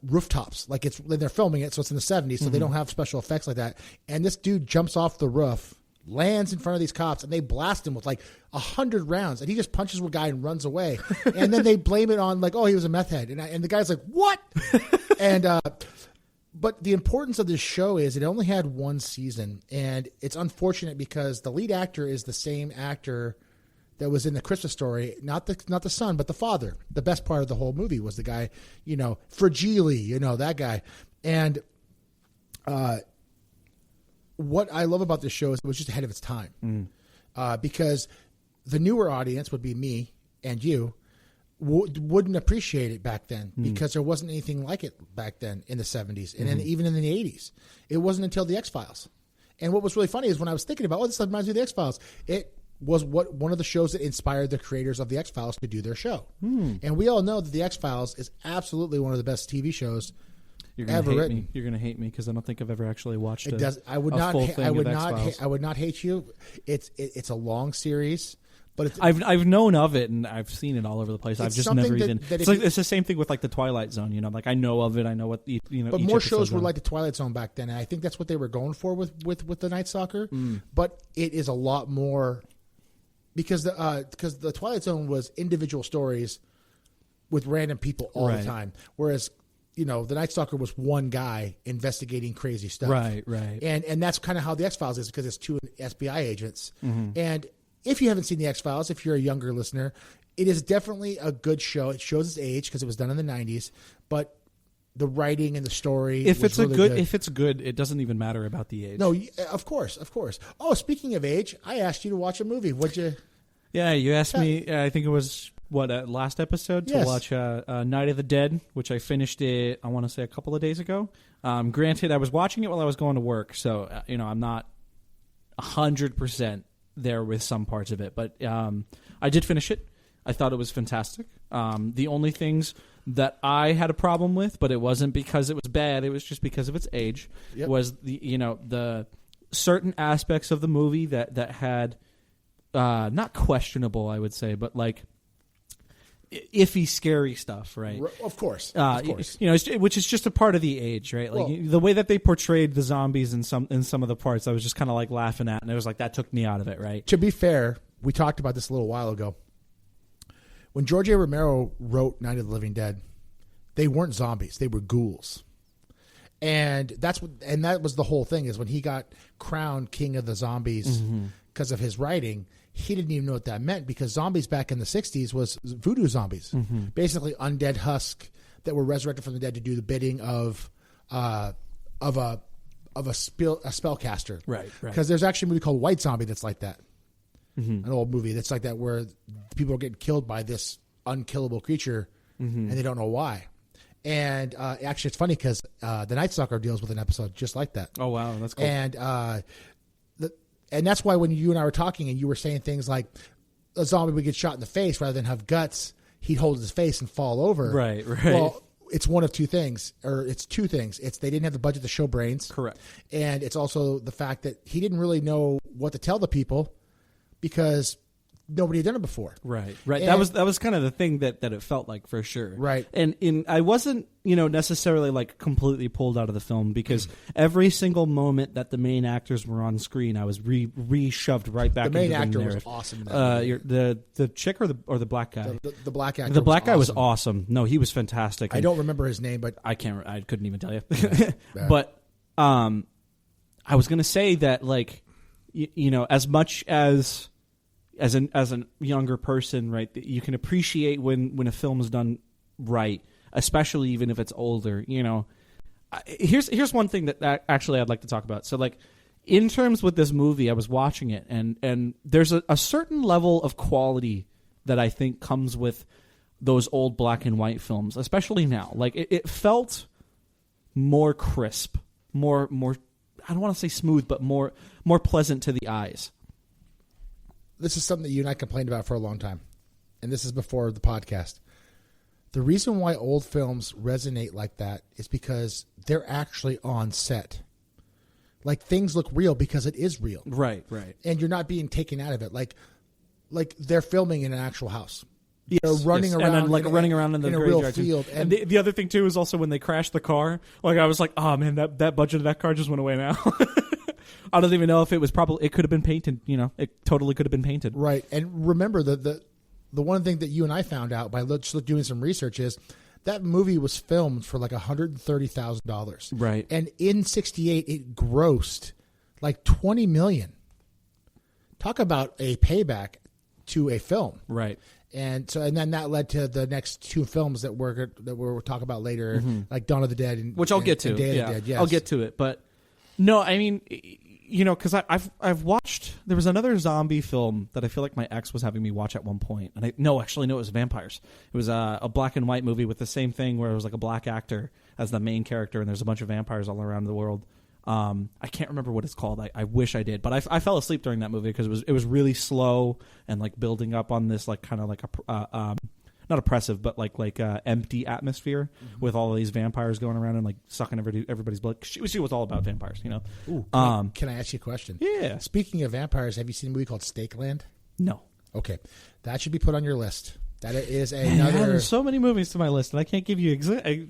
rooftops. Like they're filming it, so it's in the 70s, so they don't have special effects like that. And this dude jumps off the roof, lands in front of these cops, and they blast him with like 100 rounds, and he just punches one guy and runs away. And then they blame it on like, oh, he was a meth head, and the guy's like, what? And but the importance of this show is it only had one season, and it's unfortunate because the lead actor is the same actor that was in the Christmas Story, not the son, but the father. The best part of the whole movie was the guy, Fragile, that guy. And what I love about this show is it was just ahead of its time, because the newer audience would be me and you wouldn't appreciate it back then because there wasn't anything like it back then in the 70s and then even in the 80s. It wasn't until the X-Files. And what was really funny is when I was thinking about, this reminds me of the X-Files, it was one of the shows that inspired the creators of the X-Files to do their show. And we all know that the X-Files is absolutely one of the best TV shows ever written. You're going to hate me because I don't think I've ever actually watched it. I would not hate you. It's a long series. But I've known of it and I've seen it all over the place. I've just never even. It's the same thing with like the Twilight Zone. Like I know of it. I know what But more shows were like the Twilight Zone back then, and I think that's what they were going for with the Night Stalker. But it is a lot more because the Twilight Zone was individual stories with random people all the time, whereas the Night Stalker was one guy investigating crazy stuff. Right. And that's kind of how the X-Files is because it's two FBI agents and. If you haven't seen The X-Files, if you're a younger listener, it is definitely a good show. It shows its age because it was done in the 90s, but the writing and the story if it's good, it doesn't even matter about the age. No, of course. Oh, speaking of age, I asked you to watch a movie. What'd you? Yeah, you asked me. I think it was last episode to watch Night of the Dead, which I finished it. I want to say a couple of days ago. Granted, I was watching it while I was going to work, so I'm not 100% there with some parts of it. But I did finish it. I thought it was fantastic. The only things that I had a problem with, but it wasn't because it was bad, it was just because of its age, was the certain aspects of the movie that had not questionable, I would say, but like iffy, scary stuff, right? Of course. Which is just a part of the age, right? Like the way that they portrayed the zombies in some of the parts, I was just kind of like laughing at, and it was like that took me out of it, right? To be fair, we talked about this a little while ago. When George A. Romero wrote Night of the Living Dead, they weren't zombies; they were ghouls, and that was the whole thing. Is when he got crowned king of the zombies because of his writing. He didn't even know what that meant because zombies back in the 60s was voodoo zombies, basically undead husk that were resurrected from the dead to do the bidding of a spellcaster. Right. Because there's actually a movie called White Zombie that's like that. An old movie that's like that where people are getting killed by this unkillable creature and they don't know why. And actually, it's funny because the Night Stalker deals with an episode just like that. Oh, wow. That's cool. And that's why when you and I were talking and you were saying things like a zombie would get shot in the face rather than have guts, he'd hold his face and fall over. Right. Well, it's one of two things, or it's two things. It's they didn't have the budget to show brains. Correct. And it's also the fact that he didn't really know what to tell the people because nobody had done it before. Right. And that was kind of the thing that it felt like for sure. Right. And I wasn't, necessarily like completely pulled out of the film because every single moment that the main actors were on screen, I was re-shoved right back into the narrative. The main actor was awesome. The chick or the black guy? The black actor. The black guy was awesome. No, he was fantastic. I don't remember his name, but I couldn't even tell you. Yeah. But I was going to say that like as much as a younger person, right, you can appreciate when a film is done right, especially even if it's older. Here's one thing that actually I'd like to talk about. So, like, in terms with this movie, I was watching it, and there's a certain level of quality that I think comes with those old black and white films, especially now. Like, it felt more crisp, more I don't want to say smooth, but more pleasant to the eyes. This is something that you and I complained about for a long time, and this is before the podcast. The reason why old films resonate like that is because they're actually on set. Like, things look real because it is real. Right. And you're not being taken out of it. Like they're filming in an actual house. Yes, they're running around, and then, running around in the real field. And the other thing too is also when they crashed the car. Like, I was like, oh man, that budget of that car just went away now. I don't even know if it was it could have been painted. It totally could have been painted. Right. And remember the one thing that you and I found out by just doing some research is that movie was filmed for like $130,000. Right. And in '68, it grossed like $20 million. Talk about a payback to a film. Right. And then that led to the next two films that we'll talk about later, like Dawn of the Dead and which I'll get to. Day of the Dead. Yes. I'll get to it, but no, I mean, because I've watched. There was another zombie film that I feel like my ex was having me watch at one point, and it was vampires. It was a black and white movie with the same thing where it was like a black actor as the main character, and there's a bunch of vampires all around the world. I can't remember what it's called. I wish I did, but I fell asleep during that movie because it was really slow and like building up on this like kind of like not oppressive, but like empty atmosphere with all of these vampires going around and like sucking everybody's blood. She was all about vampires, Ooh, can I ask you a question? Yeah. Speaking of vampires, have you seen a movie called Stakeland? No. Okay, that should be put on your list. That is another. Man, there's so many movies to my list, and I can't give you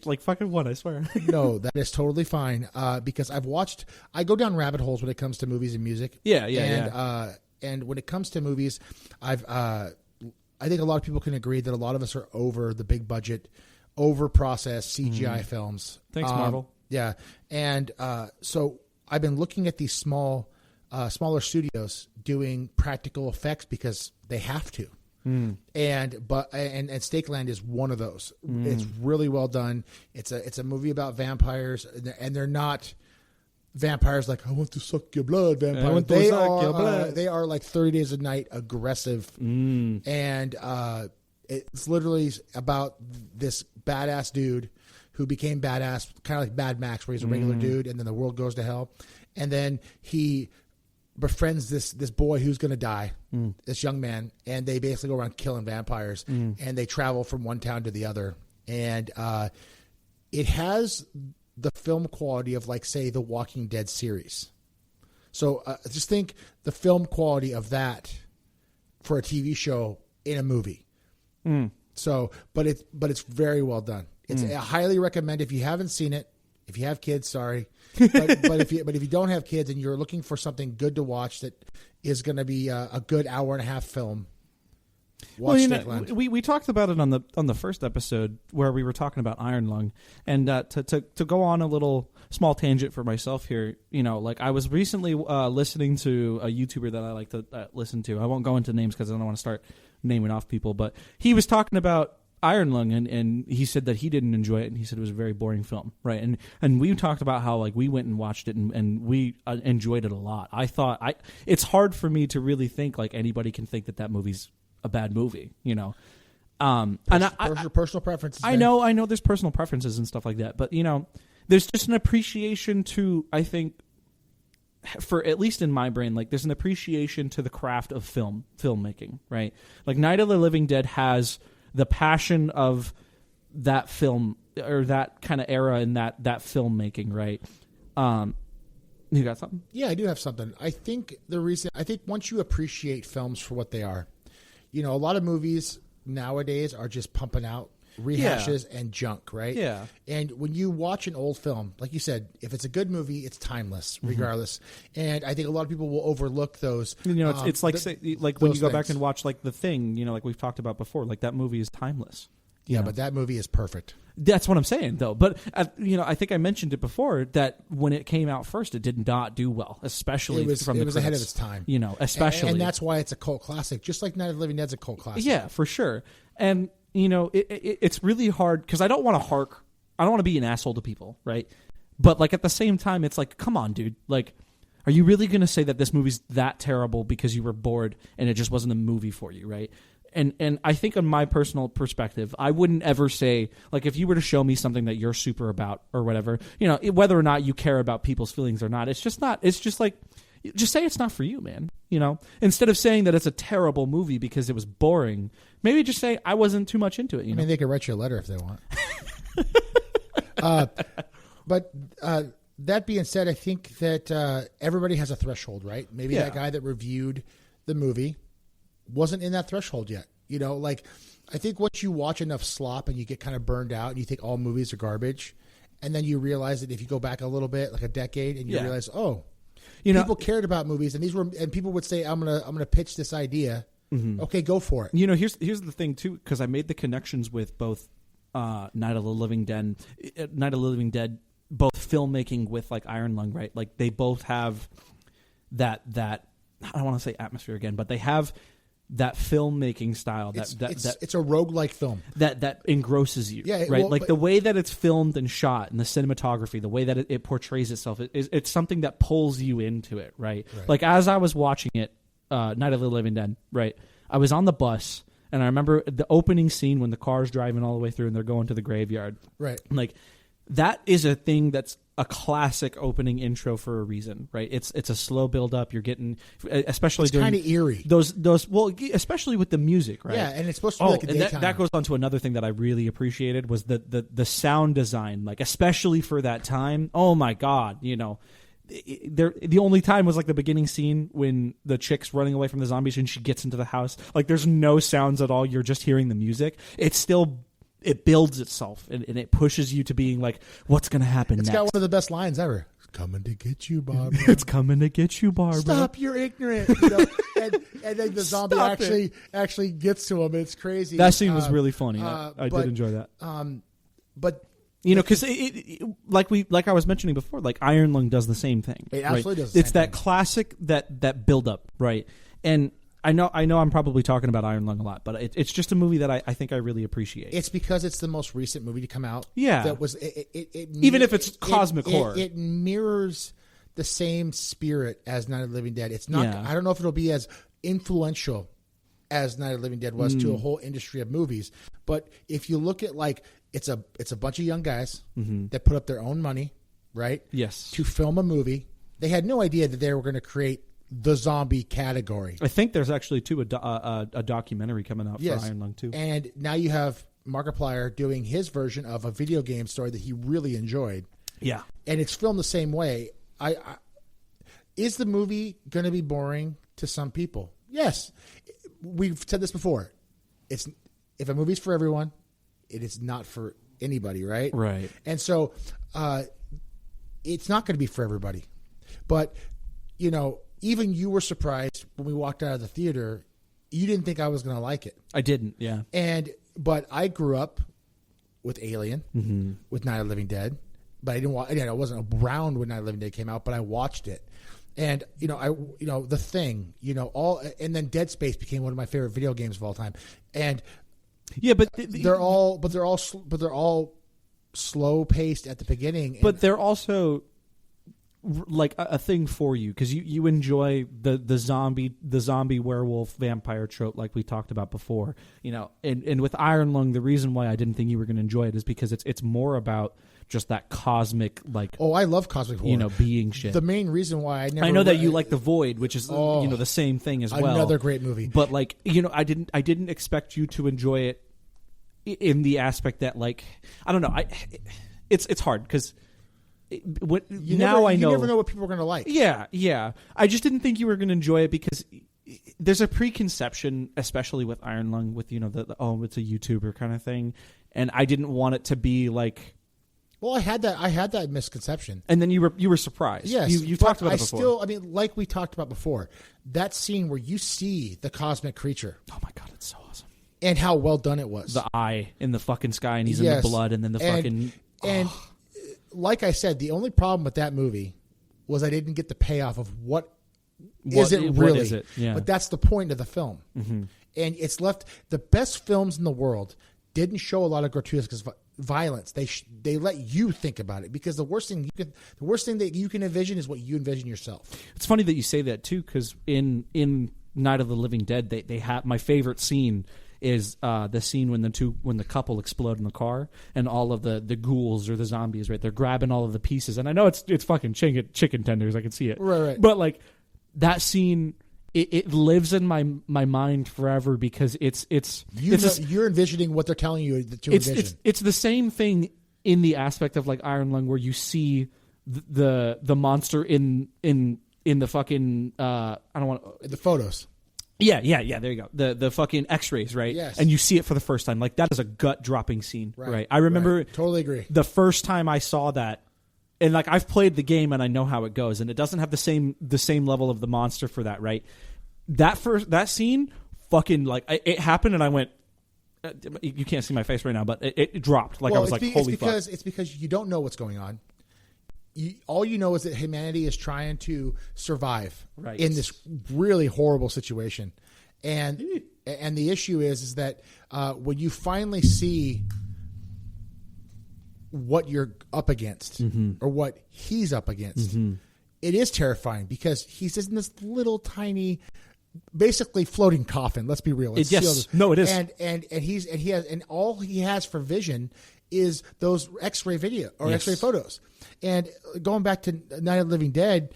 like fucking one. I swear. No, that is totally fine. Because I go down rabbit holes when it comes to movies and music. Yeah. And when it comes to movies, I think a lot of people can agree that a lot of us are over the big budget, over processed CGI films. Thanks, Marvel. Yeah, and so I've been looking at these smaller studios doing practical effects because they have to. And Stakeland is one of those. It's really well done. It's a movie about vampires, and they're not vampires like I want to suck your blood. Vampires. They are like 30 Days a Night aggressive, and it's literally about this badass dude who became badass, kind of like Mad Max, where he's a regular dude, and then the world goes to hell, and then he befriends this boy who's going to die, this young man, and they basically go around killing vampires, and they travel from one town to the other, and it has the film quality of, like, say, the Walking Dead series. So just think the film quality of that for a TV show in a movie. So, but it's very well done. It's I highly recommend if you haven't seen it. If you have kids, sorry, but if you don't have kids and you're looking for something good to watch that is going to be a good hour and a half film, watch Stickland. We talked about it on the first episode where we were talking about Iron Lung, and to go on a little small tangent for myself here, like I was recently listening to a YouTuber that I like to listen to. I won't go into names because I don't want to start naming off people, but he was talking about Iron Lung, and he said that he didn't enjoy it, and he said it was a very boring film, right? And we talked about how, like, we went and watched it, and we enjoyed it a lot. I thought it's hard for me to really think like anybody can think that movie's a bad movie, Personal preferences. I know there's personal preferences and stuff like that, but there's just an appreciation to, I think, for at least in my brain, like, there's an appreciation to the craft of filmmaking, right? Like, Night of the Living Dead has the passion of that film or that kind of era in that filmmaking, right? You got something? Yeah, I do have something. I think once you appreciate films for what they are, a lot of movies nowadays are just pumping out rehashes and junk, right? Yeah. And when you watch an old film, like you said, if it's a good movie, it's timeless, regardless. And I think a lot of people will overlook those. It's like when you go back and watch, like, The Thing, like we've talked about before, like, that movie is timeless. Yeah, but that movie is perfect. That's what I'm saying, though. But I think I mentioned it before that when it came out first, it did not do well, especially from the critics. Ahead of its time. Especially, and that's why it's a cult classic, just like Night of the Living Dead's a cult classic. Yeah, for sure. And it's really hard because I don't want to be an asshole to people, right? But, like, at the same time, it's like, come on, dude. Like, are you really going to say that this movie's that terrible because you were bored and it just wasn't a movie for you, right? And I think on my personal perspective, I wouldn't ever say, like, if you were to show me something that you're super about or whatever, whether or not you care about people's feelings or not, it's just like, just say it's not for you, man. Instead of saying that it's a terrible movie because it was boring, maybe just say I wasn't too much into it. I mean, they could write you a letter if they want. But that being said, I think that everybody has a threshold, right? Maybe that guy that reviewed the movie wasn't in that threshold yet. Like, I think once you watch enough slop and you get kind of burned out and you think all movies are garbage, and then you realize that if you go back a little bit, like a decade, and you realize, people cared about movies, and people would say, "I'm gonna pitch this idea." Mm-hmm. Okay, go for it. Here's the thing too, because I made the connections with both Night of the Living Dead, both filmmaking with, like, Iron Lung, right? Like, they both have that I don't want to say atmosphere again, but they have that filmmaking style it's a roguelike film that engrosses you, right? Well, like, the way that it's filmed and shot and the cinematography, the way that it portrays itself, it's something that pulls you into it, right? Like, as I was watching it, Night of the Living Dead, right? I was on the bus and I remember the opening scene when the car's driving all the way through and they're going to the graveyard, right? Like, that is a thing that's a classic opening intro for a reason, right? It's a slow build up. You're getting, especially it's kind of eerie. Those especially with the music, right? Yeah, and it's supposed to be like a daytime. And that goes on to another thing that I really appreciated was the sound design, like, especially for that time. Oh my God, the only time was, like, the beginning scene when the chick's running away from the zombies and she gets into the house. Like, there's no sounds at all. You're just hearing the music. It builds itself and it pushes you to being like, what's going to happen next? It's got one of the best lines ever. It's coming to get you, Barbara. It's coming to get you, Barbara. Stop, you're ignorant. And then the zombie actually gets to him. It's crazy. That scene was really funny. I did enjoy that. But because like I was mentioning before, like, Iron Lung does the same thing. It absolutely does. It's that classic that build up, right? And I know I'm probably talking about Iron Lung a lot, but it's just a movie that I think I really appreciate. It's because it's the most recent movie to come out. Yeah. That was even if it's cosmic horror. It mirrors the same spirit as Night of the Living Dead. It's not. Yeah. I don't know if it'll be as influential as Night of the Living Dead was to a whole industry of movies. But if you look at, like, it's a bunch of young guys that put up their own money, right? Yes. To film a movie. They had no idea that they were going to create the zombie category. I think there's actually too a documentary coming out for Iron Lung too. And now you have Markiplier doing his version of a video game story that he really enjoyed. Yeah, and it's filmed the same way. Is the movie going to be boring to some people? Yes, we've said this before. If a movie's for everyone, it is not for anybody, right? Right. And so it's not going to be for everybody. But even you were surprised when we walked out of the theater. You didn't think I was going to like it. I didn't. Yeah. But I grew up with Alien, with Night of the Living Dead. But I didn't watch. I wasn't around when Night of the Living Dead came out, but I watched it, and The Thing, and then Dead Space became one of my favorite video games of all time, and yeah, but they're all slow paced at the beginning, but they're also like a thing for you because you enjoy the zombie werewolf vampire trope like we talked about before, and with Iron Lung, the reason why I didn't think you were going to enjoy it is because it's more about just that cosmic, like, I love cosmic horror, being shit. The main reason why I know that you like The Void, which is the same thing as well. Another great movie, but like I didn't expect you to enjoy it in the aspect that, like, I don't know, it's hard because I know you never know what people are going to like. Yeah. I just didn't think you were going to enjoy it because there's a preconception, especially with Iron Lung, with it's a YouTuber kind of thing, and I didn't want it to be like. Well, I had that misconception, and then you were surprised. Yes, you've talked about it before. Like we talked about before, that scene where you see the cosmic creature. Oh my god, it's so awesome! And how well done it was. The eye in the fucking sky, and he's in the blood, and then and like I said, the only problem with that movie was I didn't get the payoff of what is it really. What is it? Yeah. But that's the point of the film, and it's left. The best films in the world didn't show a lot of gratuitous violence. They let you think about it, because the worst thing that you can envision is what you envision yourself. It's funny that you say that too, because in Night of the Living Dead, they have my favorite scene is the scene when the couple explode in the car and all of the ghouls or the zombies, right? They're grabbing all of the pieces, and I know it's fucking chicken tenders. I can see it, right. But like that scene. It lives in my mind forever because you're envisioning what they're telling you that you envision. It's the same thing in the aspect of like Iron Lung, where you see the monster in the fucking I don't want the photos. Yeah. There you go. The fucking X-rays, right? Yes. And you see it for the first time. Like, that is a gut dropping scene, right? I remember. Right. Totally agree. The first time I saw that. And like, I've played the game and I know how it goes, and it doesn't have the same level of the monster for that, right? That scene, fucking like it happened, and I went. You can't see my face right now, but it dropped. Like, I was like, holy fuck! It's because you don't know what's going on. All you know is that humanity is trying to survive in this really horrible situation, and the issue is that when you finally see what you're up against, or what he's up against, it is terrifying, because he's in this little tiny, basically floating coffin. Let's be real. It is. And all he has for vision is those X-ray video or X-ray photos. And going back to Night of the Living Dead,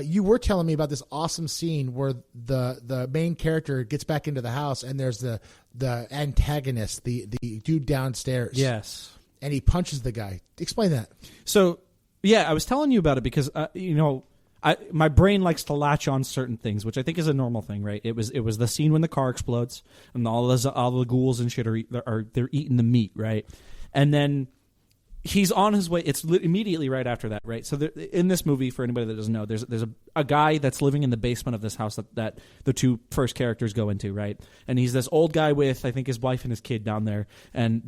you were telling me about this awesome scene where the main character gets back into the house, and there's the antagonist, the dude downstairs. Yes. And he punches the guy. Explain that. So, yeah, I was telling you about it because, my brain likes to latch on certain things, which I think is a normal thing, right? It was the scene when the car explodes and all the ghouls and shit they're eating the meat, right? And then he's on his way. It's immediately right after that, right? So in this movie, for anybody that doesn't know, there's a guy that's living in the basement of this house that the two first characters go into, right? And he's this old guy with, I think, his wife and his kid down there, and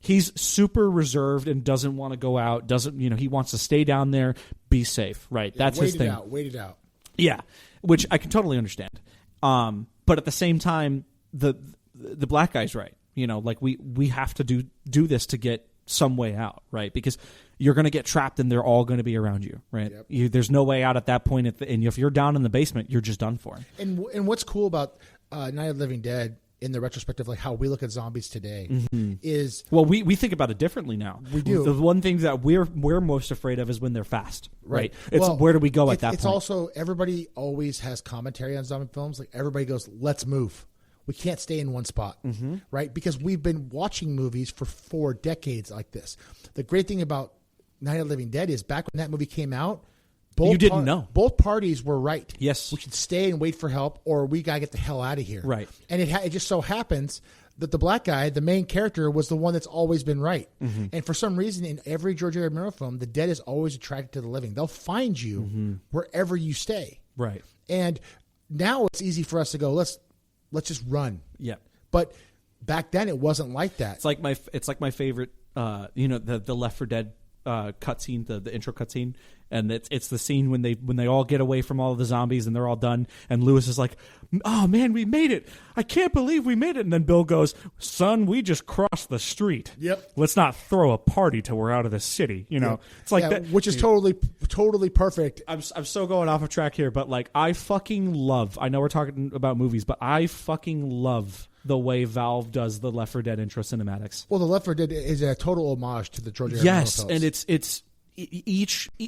he's super reserved and doesn't want to go out. He wants to stay down there, be safe, right? Yeah, that's his thing. Wait it out. Yeah, which I can totally understand. But at the same time, the black guy's right. Like we have to do this to get some way out, right? Because you're going to get trapped and they're all going to be around you, right? Yep. There's no way out at that point. And if you're down in the basement, you're just done for. And what's cool about Night of the Living Dead, in the retrospective, like how we look at zombies today, is well, we think about it differently now. We do. The one thing that we're most afraid of is when they're fast, right? It's well, where do we go at that it's point? also, everybody always has commentary on zombie films. Like everybody goes, let's move. We can't stay in one spot, right? Because we've been watching movies for 4 decades like this. The great thing about Night of the Living Dead is back when that movie came out, you didn't know. Both parties were right. Yes. We should stay and wait for help, or we got to get the hell out of here. Right. And it just so happens that the black guy, the main character, was the one that's always been right. And for some reason, in every George A. Romero film, the dead is always attracted to the living. They'll find you wherever you stay. Right. And now it's easy for us to go, let's just run. Yeah. But back then, it wasn't like that. It's like my favorite, the Left 4 Dead cutscene, the intro cutscene, and it's the scene when they all get away from all of the zombies and they're all done, and Lewis is like, "Oh man, we made it! I can't believe we made it!" And then Bill goes, "Son, we just crossed the street. Yep. Let's not throw a party till we're out of the city." It's like that, which is totally perfect. I'm so going off of track here, but like I fucking love. I know we're talking about movies, but I fucking love the way Valve does the Left 4 Dead intro cinematics. Well, the Left 4 Dead is a total homage to the George A. Romero Yes, films. and it's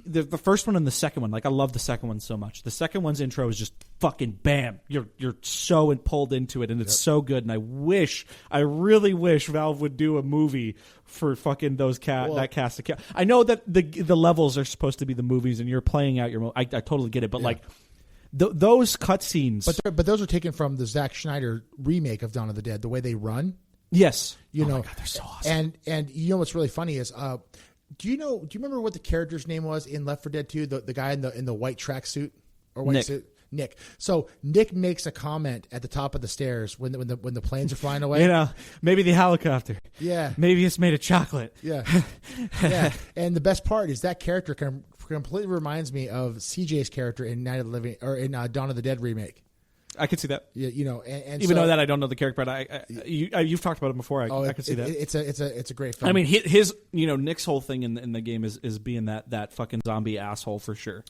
the first one and the second one. Like I love the second one so much. The second one's intro is just fucking bam. You're so pulled into it, and it's so good. And I really wish Valve would do a movie for fucking that cast of cast. I know that the levels are supposed to be the movies, and you're playing out your. I totally get it, but like. Those cutscenes, but those are taken from the Zack Snyder remake of Dawn of the Dead. The way they run, yes, my God, they're so awesome. And you know what's really funny is, do you remember what the character's name was in Left 4 Dead 2? The guy in the white tracksuit or white suit, Nick. So Nick makes a comment at the top of the stairs when the planes are flying away. Maybe the helicopter. Yeah, maybe it's made of chocolate. Yeah, yeah. And the best part is that character completely reminds me of CJ's character in Night of the Living or in Dawn of the Dead remake. I could see that. Yeah, and even though that I don't know the character, but you've talked about it before. I could see that. It's a great film. I mean, his Nick's whole thing in the game is being that fucking zombie asshole for sure.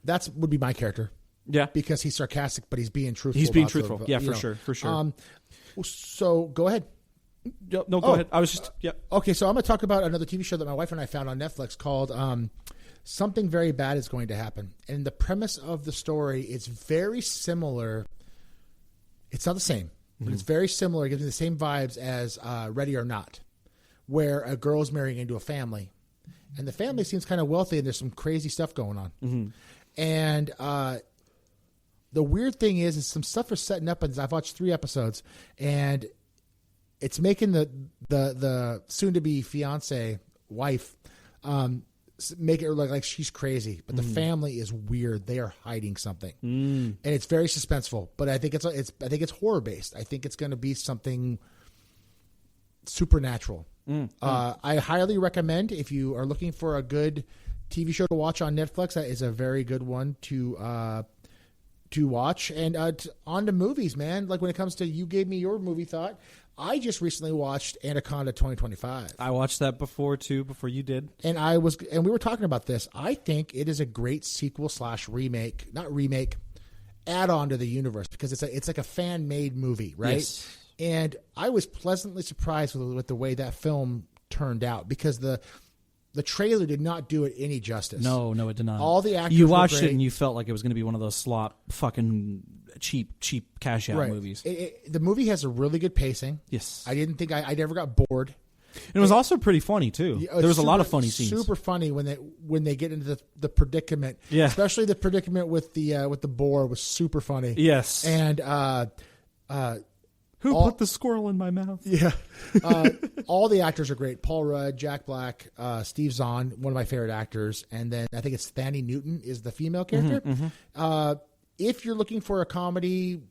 That would be my character. Yeah, because he's sarcastic, but he's being truthful. He's being truthful. Yeah, for sure. So go ahead. No, go ahead. I was just Okay, so I'm going to talk about another TV show that my wife and I found on Netflix called Something Very Bad Is Going to Happen. And the premise of the story is very similar. It's not the same, but it's very similar. It gives me the same vibes as Ready or Not, where a girl's marrying into a family. And the family seems kind of wealthy, and there's some crazy stuff going on. And the weird thing is some stuff is setting up, and I've watched 3 episodes, and it's making the soon-to-be fiance wife make it look like she's crazy, but the family is weird. They are hiding something, and it's very suspenseful. But I think it's horror based. I think it's going to be something supernatural. I highly recommend if you are looking for a good TV show to watch on Netflix. That is a very good one to watch. And on to movies, man. Like when it comes to you gave me your movie thought. I just recently watched Anaconda 2025. I watched that before you did. And we were talking about this. I think it is a great sequel / remake, not remake, add on to the universe because it's like a fan made movie, right? Yes. And I was pleasantly surprised with the way that film turned out because the trailer did not do it any justice. No, it did not. All the actors you watched were great. it and you felt like it was going to be one of those slop fucking cheap cash out movies. The movie has a really good pacing. Yes. I didn't think I never got bored. It was also pretty funny too. There was a lot of funny scenes. Super funny when they get into the predicament. Yeah. Especially the predicament with the boar was super funny. Yes. And who put the squirrel in my mouth? Yeah. All the actors are great. Paul Rudd, Jack Black, Steve Zahn, one of my favorite actors, and then I think it's Thandie Newton is the female character. If you're looking for a comedy,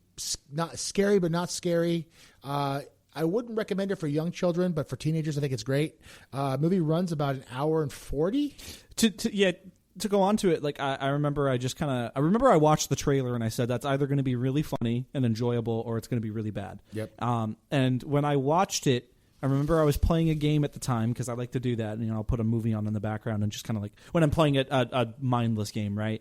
not scary but not scary, I wouldn't recommend it for young children, but for teenagers, I think it's great. Movie runs about 1:40. To go on to it, like I remember I watched the trailer and I said that's either going to be really funny and enjoyable or it's going to be really bad. Yep. And when I watched it, I remember I was playing a game at the time because I like to do that. And, I'll put a movie on in the background and just kind of like when I'm playing a mindless game, right?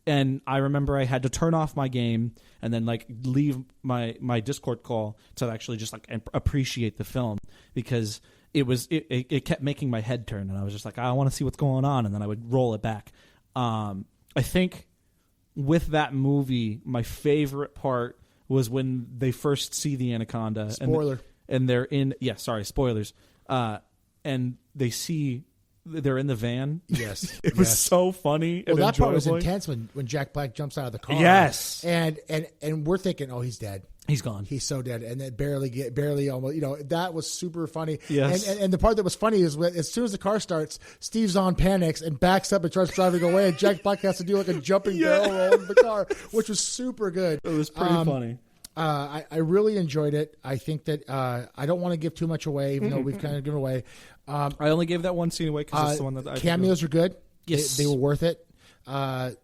And I remember I had to turn off my game and then like leave my Discord call to actually just like appreciate the film, because it kept making my head turn, and I was just like, I want to see what's going on, and then I would roll it back. I think with that movie, my favorite part was when they first see the anaconda. Spoiler. And they're in, spoilers. And they see they're in the van. Yes. It was so funny. Well, and that part was enjoyable. intense when Jack Black jumps out of the car. Yes. And we're thinking, oh, he's dead. He's gone. He's so dead, and then barely almost. That was super funny. Yes. And the part that was funny is when, as soon as the car starts, Steve Zahn panics and backs up and starts driving away, and Jack Black has to do like a jumping barrel roll in the car, which was super good. It was pretty funny. I really enjoyed it. I think that I don't want to give too much away, even though we've kind of given away. I only gave that one scene away because it's the one that I cameos are good. Yes, they were worth it. I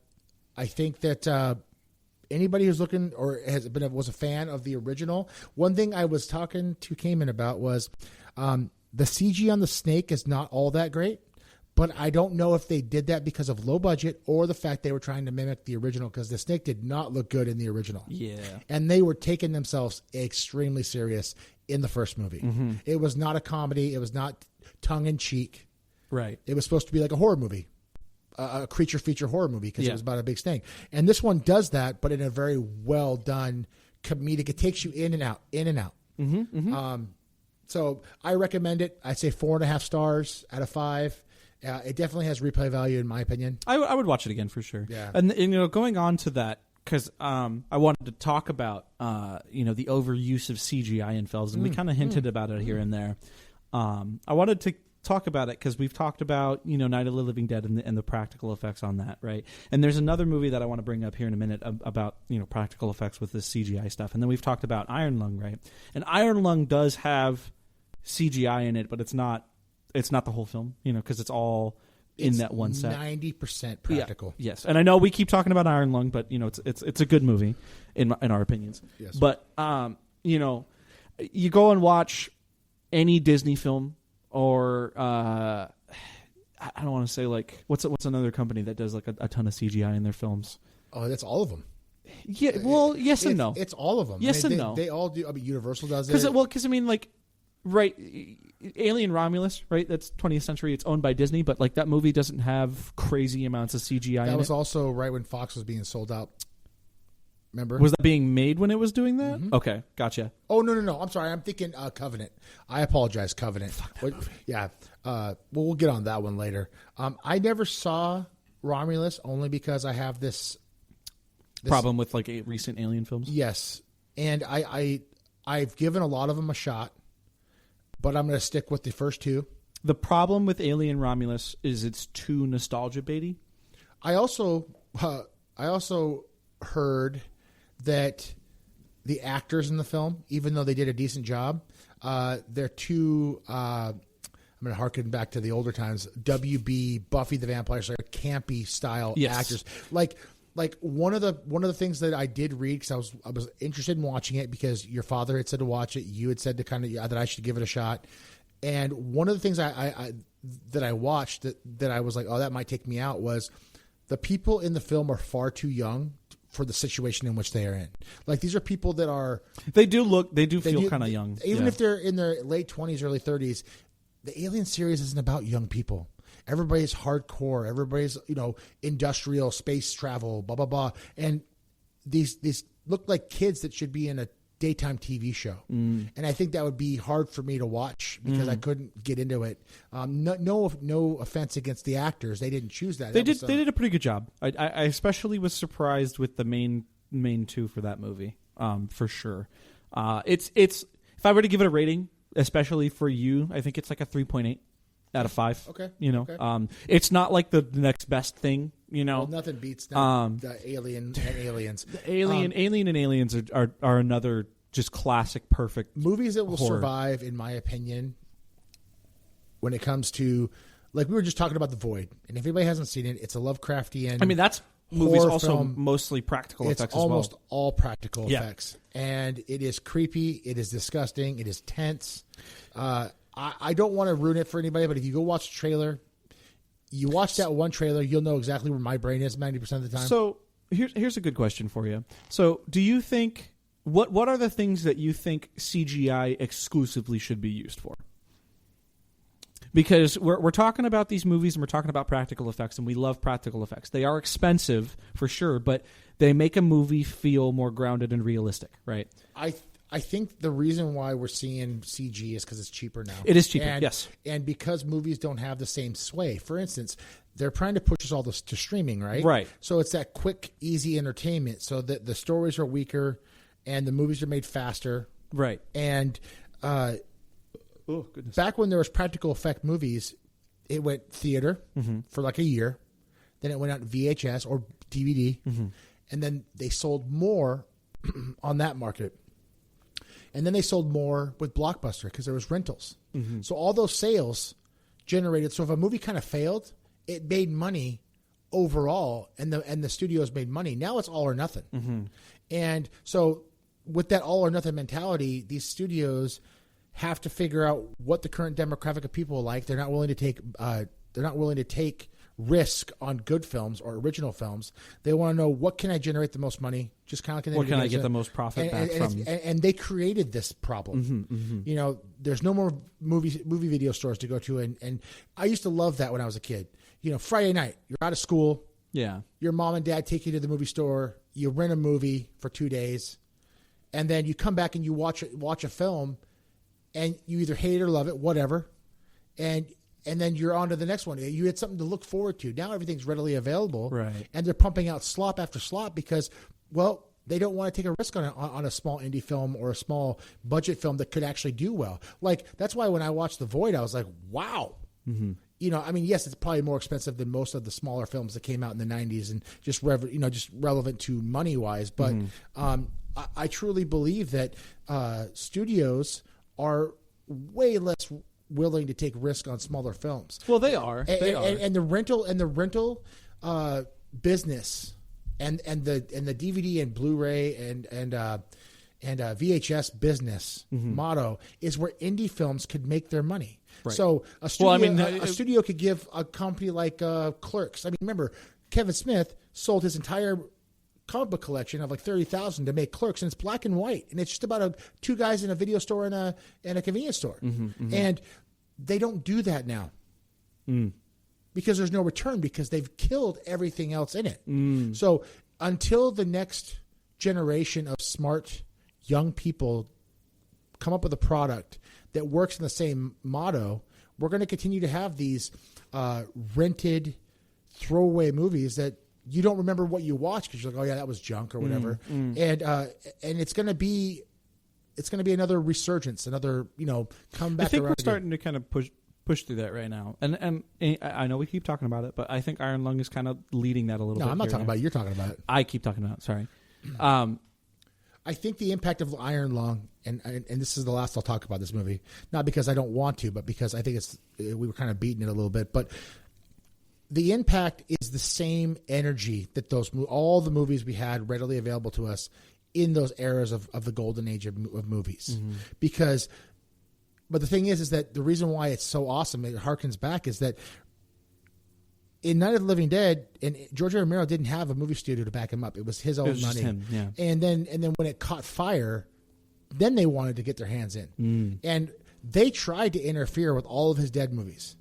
think that. Anybody who's looking or was a fan of the original, one thing I was talking to Kayman about was the CG on the snake is not all that great, but I don't know if they did that because of low budget or the fact they were trying to mimic the original, because the snake did not look good in the original. Yeah. And they were taking themselves extremely serious in the first movie. Mm-hmm. It was not a comedy. It was not tongue-in-cheek. Right. It was supposed to be like a horror movie. A creature feature horror movie, because it was about a big snake. And this one does that, but in a very well done comedic. It takes you in and out, in and out. Mm-hmm, mm-hmm. So I recommend it. I'd say 4.5 stars out of 5. It definitely has replay value, in my opinion. I would watch it again for sure. Yeah. And going on to that, because I wanted to talk about the overuse of CGI in films, and we kind of hinted about it here and there. I wanted to talk about it because we've talked about Night of the Living Dead and the practical effects on that, right? And there's another movie that I want to bring up here in a minute about practical effects with this CGI stuff. And then we've talked about Iron Lung, right? And Iron Lung does have CGI in it, but it's not the whole film, because it's all in that one set. 90% practical. Yeah, yes, and I know we keep talking about Iron Lung, but it's a good movie in our opinions. Yes. But you go and watch any Disney film. Or I don't want to say like what's another company that does like a ton of CGI in their films? Oh, that's all of them. Yeah, well, yes and no. It's all of them. Yes and no. They all do. I mean, Universal does it. Because I mean, like, right, Alien Romulus, right? That's 20th century. It's owned by Disney, but like that movie doesn't have crazy amounts of CGI. That was also right when Fox was being sold out. Remember? Was that being made when it was doing that? Mm-hmm. Okay, gotcha. Oh, no. I'm sorry. I'm thinking Covenant. I apologize, Covenant. Yeah. We'll get on that one later. I never saw Romulus only because I have this problem with like recent Alien films. Yes. And I've given a lot of them a shot, but I'm going to stick with the first two. The problem with Alien Romulus is it's too nostalgia baity. I also heard that the actors in the film, even though they did a decent job, they're too. I'm going to harken back to the older times. WB, Buffy the Vampire Slayer, campy style actors. Like one of the things that I did read, because I was interested in watching it because your father had said to watch it. You had said to that I should give it a shot. And one of the things that I watched that I was like, oh, that might take me out, was the people in the film are far too young for the situation in which they are in. Like, these are people that are... They do feel kind of young. Even if they're in their late 20s, early 30s, the Alien series isn't about young people. Everybody's hardcore. Everybody's, industrial, space travel, blah, blah, blah. And these look like kids that should be in a daytime TV show. And I think that would be hard for me to watch because I couldn't get into it. No offense against the actors. They didn't choose that. They did a pretty good job. I especially was surprised with the main two for that movie, for sure. It's if I were to give it a rating, especially for you, I think it's like a 3.8 out of 5. Okay. Okay. It's not like the next best thing, Well, nothing beats the Alien and Aliens. The Alien and Aliens are another just classic, perfect movies that will horror. survive, in my opinion, when it comes to, like, we were just talking about The Void, and if anybody hasn't seen it, it's a Lovecraftian. I mean, that's movies also mostly practical effects as well. It's almost all practical effects, and it is creepy. It is disgusting. It is tense. I don't want to ruin it for anybody, but if you go watch the trailer, you watch that one trailer, you'll know exactly where my brain is 90% of the time. So here's a good question for you. So, do you think what are the things that you think CGI exclusively should be used for? Because we're talking about these movies and we're talking about practical effects, and we love practical effects. They are expensive for sure, but they make a movie feel more grounded and realistic, right? I think the reason why we're seeing CG is because it's cheaper now. It is cheaper, yes. And because movies don't have the same sway. For instance, they're trying to push us all to streaming, right? Right. So it's that quick, easy entertainment. So that the stories are weaker and the movies are made faster. Right. And back when there was practical effect movies, it went theater for like a year. Then it went out VHS or DVD. And then they sold more on that market. And then they sold more with Blockbuster because there was rentals. So all those sales generated. So if a movie kind of failed, it made money overall, and the studios made money. Now it's all or nothing. And so with that all or nothing mentality, these studios have to figure out what the current demographic of people are like. They're not willing to take risk on good films or original films. They want to know, what can I generate the most money? Just kind of like what can I get the most profit back from? And they created this problem. You know, there's no more movie video stores to go to, and I used to love that when I was a kid. You know, Friday night, you're out of school. Yeah. Your mom and dad take you to the movie store. You rent a movie for 2 days, and then you come back and you watch a film, and you either hate it or love it, whatever, and then you're on to the next one. You had something to look forward to. Now everything's readily available, right? And they're pumping out slop after slop because, well, they don't want to take a risk on a small indie film or a small budget film that could actually do well. Like, that's why when I watched The Void, I was like, wow. You know, I mean, yes, it's probably more expensive than most of the smaller films that came out in the 90s and just relevant to money-wise. But I truly believe that studios are way less willing to take risk on smaller films. Well, they are. And the rental business and the DVD and Blu-ray and VHS business motto is where indie films could make their money. Right. So a studio could give a company like Clerks. I mean, remember, Kevin Smith sold his entire comic book collection of like 30,000 to make Clerks, and it's black and white, and it's just about two guys in a video store and a convenience store, and they don't do that now because there's no return, because they've killed everything else in it. So until the next generation of smart young people come up with a product that works in the same motto, we're going to continue to have these rented throwaway movies that you don't remember what you watched because you're like, oh yeah, that was junk or whatever. And it's going to be another resurgence, another comeback. I think around we're starting to kind of push through that right now, and I know we keep talking about it, but I think Iron Lung is kind of leading that a little bit. No, I'm not talking about it. You're talking about it. I keep talking about it. Sorry. I think the impact of Iron Lung, and this is the last I'll talk about this movie, not because I don't want to, but because I think we were kind of beating it a little bit, but the impact is the same energy that all the movies we had readily available to us in those eras of the golden age of movies. But the thing is that the reason why it's so awesome, it harkens back, is that in Night of the Living Dead, and George A. Romero didn't have a movie studio to back him up. It was his own money. Just him, yeah. And then when it caught fire, then they wanted to get their hands in. And they tried to interfere with all of his Dead movies.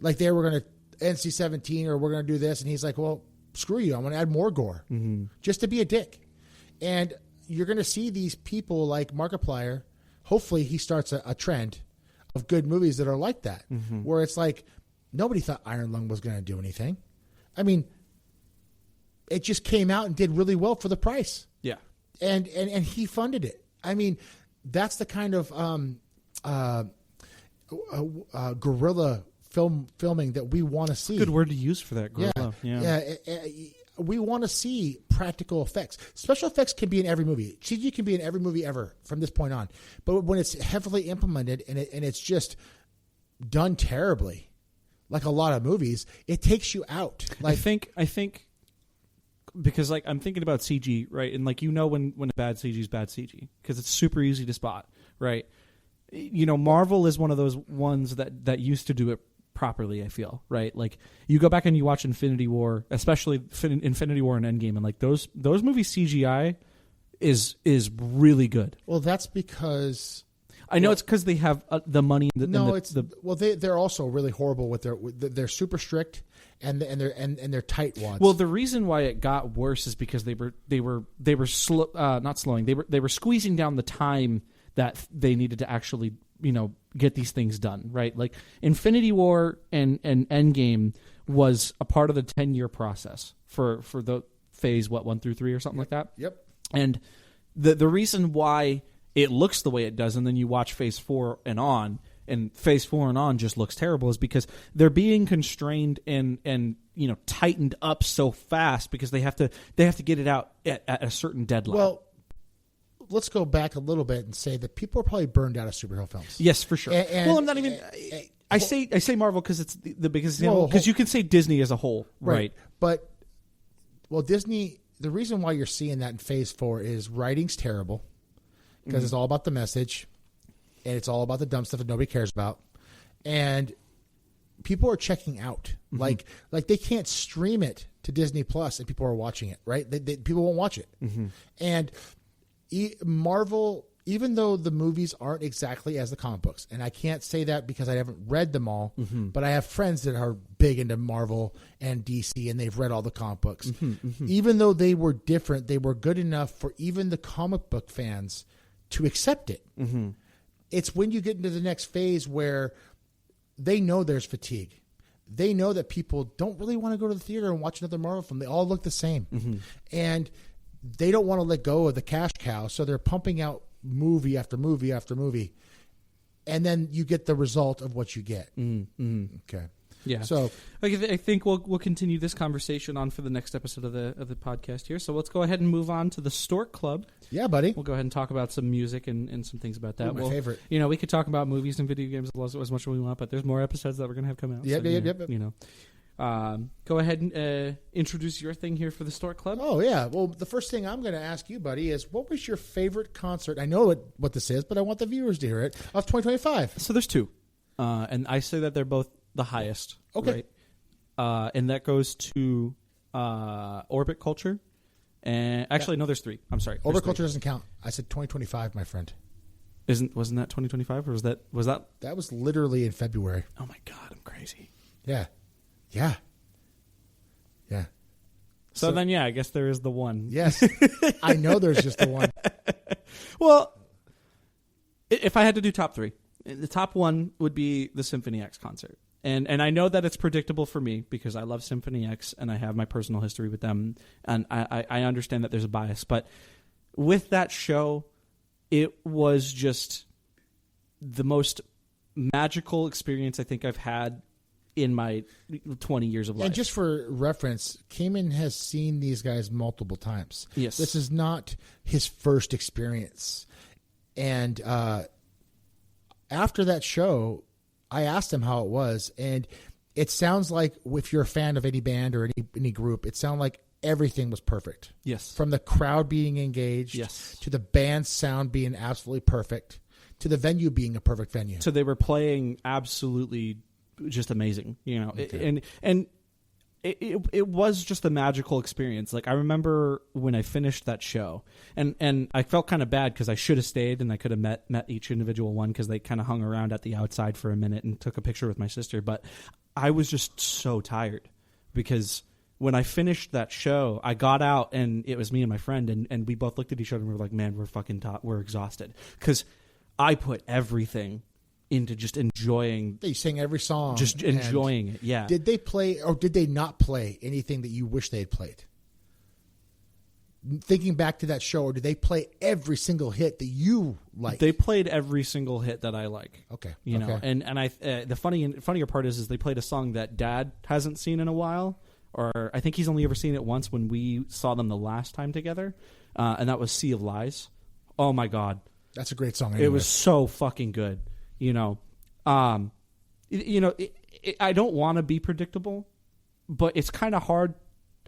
Like, they were going to NC-17 or we're going to do this. And he's like, well, screw you. I'm going to add more gore just to be a dick. And you're going to see these people like Markiplier. Hopefully he starts a trend of good movies that are like that, where it's like, nobody thought Iron Lung was going to do anything. I mean, it just came out and did really well for the price. Yeah. And he funded it. I mean, that's the kind of guerrilla filming that we want to see. Good word to use for that, guerrilla. Yeah. We want to see practical effects. Special effects can be in every movie. CG can be in every movie ever from this point on. But when it's heavily implemented and it's just done terribly, like a lot of movies, it takes you out. Like, I think because like I'm thinking about CG, right? And like when bad CG is bad CG because it's super easy to spot, right? Marvel is one of those ones that used to do it properly. I feel right. Like you go back and you watch Infinity War, especially Infinity War and Endgame, and like those movies CGI is really good. Well, that's because I know it's because they have the money. They're also really horrible with they're super strict and they're tight wads. Well, the reason why it got worse is because they were not slowing. They were squeezing down the time that they needed to actually get these things done, right? Like Infinity War and Endgame was a part of the 10-year process for the phase 1 through 3 or something like that. Yep. And the reason why it looks the way it does, and then you watch phase 4 and on, and phase 4 and on just looks terrible, is because they're being constrained and tightened up so fast because they have to get it out at a certain deadline. Well, let's go back a little bit and say that people are probably burned out of superhero films. Yes, for sure. Well, I'm not even. I say Marvel because it's the biggest example. Because you can say Disney as a whole, right? But Disney. The reason why you're seeing that in Phase 4 is writing's terrible because it's all about the message, and it's all about the dumb stuff that nobody cares about, and people are checking out. Like they can't stream it to Disney Plus, and people are watching it. Right? People won't watch it, and Marvel. Even though the movies aren't exactly as the comic books, and I can't say that because I haven't read them all, but I have friends that are big into Marvel and DC, and they've read all the comic books. Even though they were different, they were good enough for even the comic book fans to accept it. It's when you get into the next phase where they know there's fatigue. They know that people don't really want to go to the theater and watch another Marvel film. They all look the same. And they don't want to let go of the cash cow, so they're pumping out movie after movie after movie, and then you get the result of what you get. Okay, yeah. So I think we'll continue this conversation on for the next episode of the podcast here. So let's go ahead and move on to the Stork Club. Yeah, buddy. We'll go ahead and talk about some music and some things about that. Ooh, my favorite. We could talk about movies and video games as much as we want, but there's more episodes that we're gonna have come out. Yep. Go ahead and introduce your thing here for the Stork Club. Oh, yeah. Well, the first thing I'm going to ask you, buddy, is what was your favorite concert? I know what this is, but I want the viewers to hear it, of 2025. So there's two. And I say that they're both the highest. Okay. Right? And that goes to Orbit Culture. And actually, no, there's three. I'm sorry. Orbit Culture doesn't count. I said 2025, my friend. Wasn't that 2025, or was that? That was literally in February. Oh, my God. I'm crazy. Yeah. So then, I guess there is the one. Yes. I know there's just the one. Well, if I had to do top three, the top one would be the Symphony X concert. And I know that it's predictable for me because I love Symphony X and I have my personal history with them. And I understand that there's a bias. But with that show, it was just the most magical experience I think I've had in my 20 years of life. And just for reference, Kayman has seen these guys multiple times. Yes. This is not his first experience. And after that show, I asked him how it was. And it sounds like if you're a fan of any band or any group, it sounded like everything was perfect. Yes. From the crowd being engaged, yes, to the band's sound being absolutely perfect, to the venue being a perfect venue. So they were playing absolutely just amazing, okay. And it was just a magical experience. Like I remember when I finished that show, and I felt kind of bad because I should have stayed and I could have met each individual one because they kind of hung around at the outside for a minute and took a picture with my sister. But I was just so tired because when I finished that show, I got out and it was me and my friend, and we both looked at each other and we were like, man, we're exhausted because I put everything into just enjoying. They sang every song. Just enjoying it, yeah. Did they play or did they not play anything that you wish they had played? Thinking back to that show, or did they play every single hit that you liked? They played every single hit that I like. Okay. You know, and I the funnier part is they played a song that Dad hasn't seen in a while, or I think he's only ever seen it once when we saw them the last time together, and that was Sea of Lies. Oh my God. That's a great song. Anyway. It was so fucking good. I don't want to be predictable, but it's kind of hard,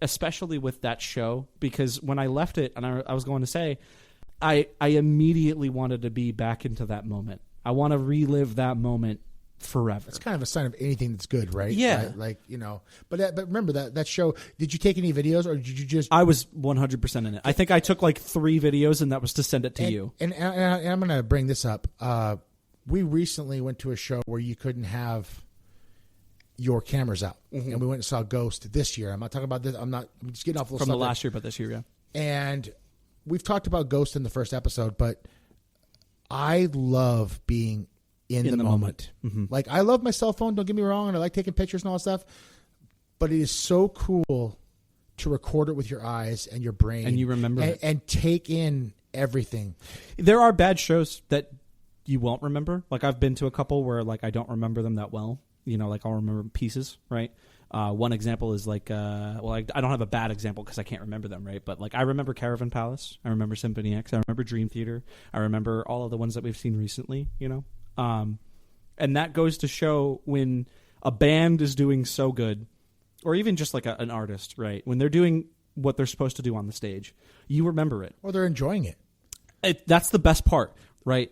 especially with that show, because when I left it, and I was going to say, I immediately wanted to be back into that moment. I want to relive that moment forever. It's kind of a sign of anything that's good, right? Yeah. Right? Like, but remember that show, did you take any videos or did you just... I was 100% in it. I think I took like 3 videos and that was to send it to you. And I'm going to bring this up. We recently went to a show where you couldn't have your cameras out. And we went and saw Ghost this year. I'm not talking about this. I'm just getting off a little From the subject. last year, but this year, yeah. And we've talked about Ghost in the first episode, but I love being in the moment. Like, I love my cell phone, don't get me wrong, and I like taking pictures and all that stuff, but it is so cool to record it with your eyes and your brain. And you remember it. And take in everything. There are bad shows that you won't remember. Like, I've been to a couple where, like, I don't remember them that well. Like, I'll remember pieces, right? One example is like, I don't have a bad example because I can't remember them, right? But like, I remember Caravan Palace, I remember Symphony X, I remember Dream Theater, I remember all of the ones that we've seen recently, and that goes to show when a band is doing so good, or even just like an artist, right? When they're doing what they're supposed to do on the stage, you remember it, or they're enjoying it. That's the best part, right?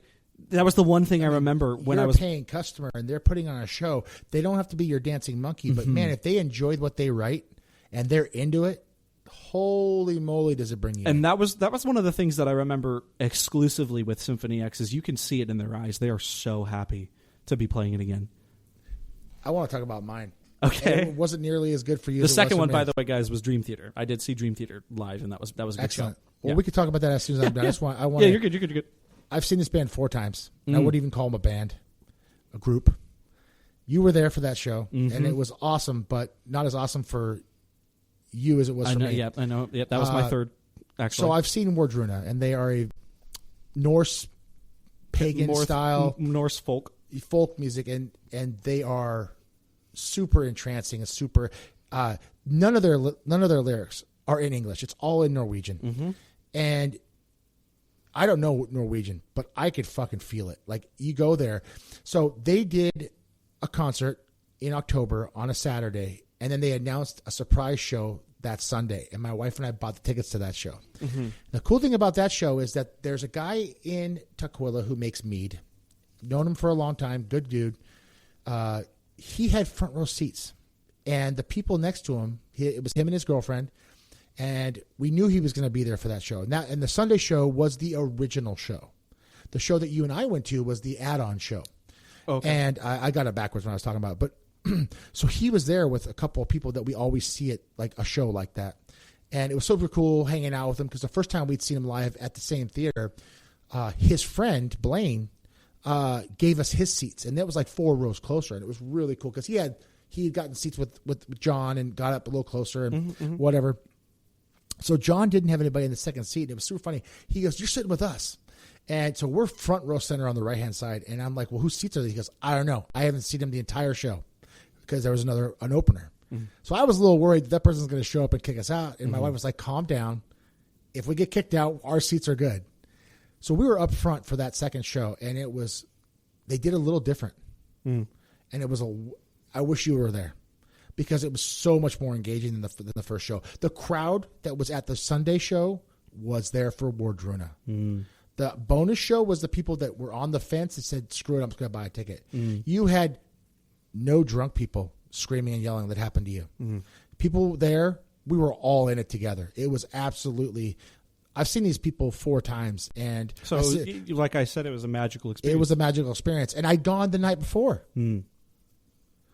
That was the one thing I remember when I was a paying customer and they're putting on a show. They don't have to be your dancing monkey, but man, if they enjoyed what they write and they're into it, holy moly, does it bring you? And in. that was one of the things that I remember exclusively with Symphony X is you can see it in their eyes. They are so happy to be playing it again. I want to talk about mine. Okay, it wasn't nearly as good for you. The second one, by the way, guys, was Dream Theater. I did see Dream Theater live, and that was a good excellent. show. Well, Yeah. we could talk about that as soon as I'm done. I want. Yeah, you're good. I've seen this band 4 times. I wouldn't even call them a band, a group. You were there for that show, and it was awesome, but not as awesome for you as it was for me. Yeah, I know. Yeah, that was my third, actually. So I've seen Wardruna, and they are a Norse pagan style Norse folk music, and they are super entrancing and super. None of their lyrics are in English. It's all in Norwegian, and I don't know Norwegian, but I could fucking feel it. Like, you go there. So they did a concert in October on a Saturday, and then they announced a surprise show that Sunday. And my wife and I bought the tickets to that show. The cool thing about that show is that there's a guy in Tukwila who makes mead. Known him for a long time. Good dude. He had front row seats. And the people next to him, it was him and his girlfriend. And we knew he was going to be there for that show. And the Sunday show was the original show. The show that you and I went to was the add-on show. Okay. And I got it backwards when I was talking about it. But so he was there with a couple of people that we always see at like a show like that. And it was super cool hanging out with him because the first time we'd seen him live at the same theater, his friend, Blaine, gave us his seats. And that was like 4 rows closer. And it was really cool because he had gotten seats with John and got up a little closer and whatever. So John didn't have anybody in the second seat. And it was super funny. He goes, "You're sitting with us." And so we're front row center on the right-hand side. And I'm like, "Well, whose seats are these?" He goes, "I don't know. I haven't seen him the entire show because there was an opener." So I was a little worried that person's going to show up and kick us out. And my wife was like, "Calm down. If we get kicked out, our seats are good." So we were up front for that second show. And they did a little different. And it was I wish you were there. Because it was so much more engaging than the first show. The crowd that was at the Sunday show was there for Wardruna. The bonus show was the people that were on the fence and said, "Screw it, I'm just going to buy a ticket." You had no drunk people screaming and yelling that happened to you. People there, we were all in it together. It was absolutely... I've seen these people 4 times. And so, like I said, it was a magical experience. It was a magical experience. And I'd gone the night before.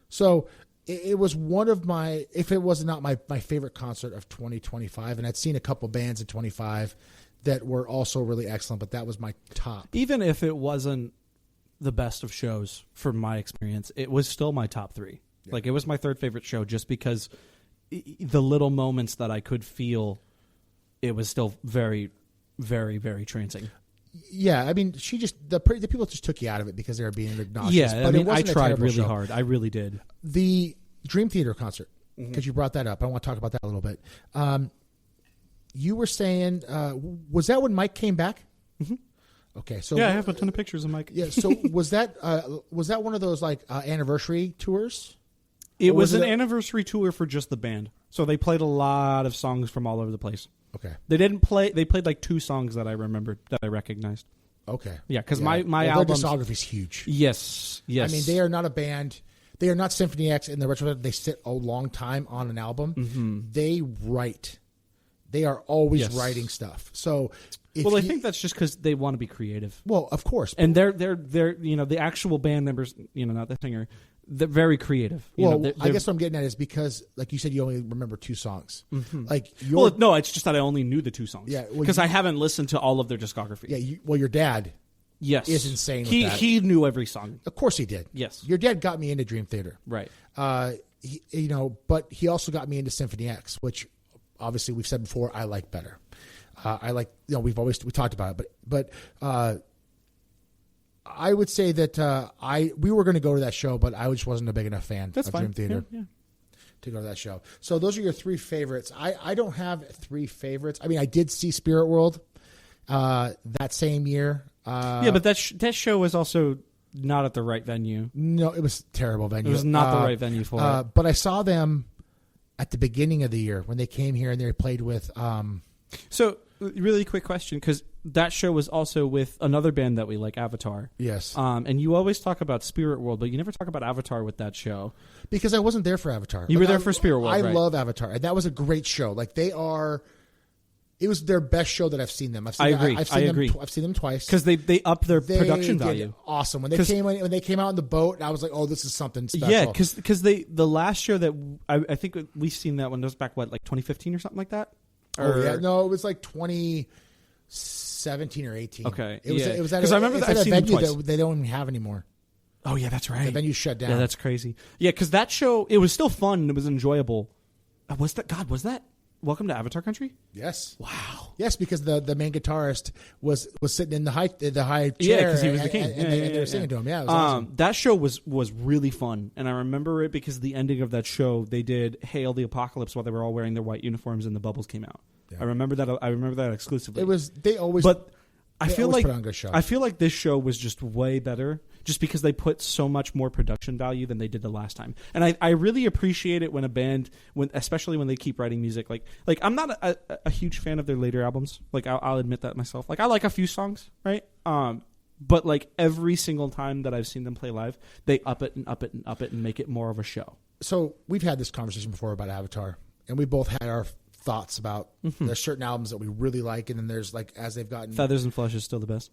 So... It was one of my, if it was not my favorite concert of 2025, and I'd seen a couple bands in 25 that were also really excellent, but that was my top. Even if it wasn't the best of shows from my experience, it was still my top 3. Yeah. Like, it was my 3rd favorite show just because the little moments that I could feel, it was still very, very, very trancing. Yeah, I mean, the people just took you out of it because they were being obnoxious. Yeah, but I mean, I tried really show. hard. I really did. The Dream Theater concert, because you brought that up. I want to talk about that a little bit. You were saying, was that when Mike came back? Okay, so yeah, I have a ton of pictures of Mike. Yeah, so was that one of those like anniversary tours? It was an anniversary tour for just the band. So they played a lot of songs from all over the place. Okay. They didn't play. They played like 2 songs that I remembered that I recognized. Okay. Yeah, because Yeah. my Their album. discography is huge. Yes. I mean, they are not a band. They are not Symphony X in the retro. They sit a long time on an album. Mm-hmm. They write. They are always Yes. writing stuff. So, I think that's just because they want to be creative. Well, of course. And they're the actual band members, not the singer, they're very creative. I guess what I'm getting at is because, like you said, you only remember 2 songs. Mm-hmm. Like no, it's just that I only knew the 2 songs. Yeah, because I haven't listened to all of their discography. Yeah, your dad. Yes, is insane. With that. He knew every song. Of course he did. Yes, your dad got me into Dream Theater. Right. But he also got me into Symphony X, which obviously we've said before I like better. I like, we talked about it, but I would say that we were going to go to that show, but I just wasn't a big enough fan of Dream Theater to go to that show. So those are your 3 favorites. I don't have 3 favorites. I mean, I did see Spirit World that same year. But that show was also not at the right venue. No, it was a terrible venue. It was not the right venue for it. But I saw them at the beginning of the year when they came here and they played with. So, really quick question, because that show was also with another band that we like, Avatar. Yes. And you always talk about Spirit World, but you never talk about Avatar with that show. Because I wasn't there for Avatar. You were there for Spirit World, I right? love Avatar. And that was a great show. Like, they are... It was their best show that I've seen them. I agree. I've seen them twice because they upped their production value. Awesome when they came out on the boat. I was like, oh, this is something special. Yeah, because the last show that I think we've seen that one goes back like 2015 or something like that. No, it was like 2017 or 18. Okay, it was because I remember that I've seen them twice. That they don't even have anymore. Oh yeah, that's right. The venue shut down. Yeah, that's crazy. Yeah, because that show, it was still fun and it was enjoyable. Was that Welcome to Avatar Country? Yes. Wow. Yes, because the main guitarist was sitting in the high chair. Yeah, because he was the king. And they were singing to him. Yeah, it was awesome. That show was really fun, and I remember it because the ending of that show, they did "Hail the Apocalypse" while they were all wearing their white uniforms, and the bubbles came out. Yeah. I remember that exclusively. They always put on a good show. I feel like this show was just way better, just because they put so much more production value than they did the last time. And I really appreciate it when a band, especially when they keep writing music. Like I'm not a huge fan of their later albums. Like I'll admit that myself. Like I like a few songs, right? But like every single time that I've seen them play live, they up it and up it and up it and make it more of a show. So we've had this conversation before about Avatar, and we both had our thoughts about there's certain albums that we really like, and then there's like as they've gotten Feathers and Flesh is still the best.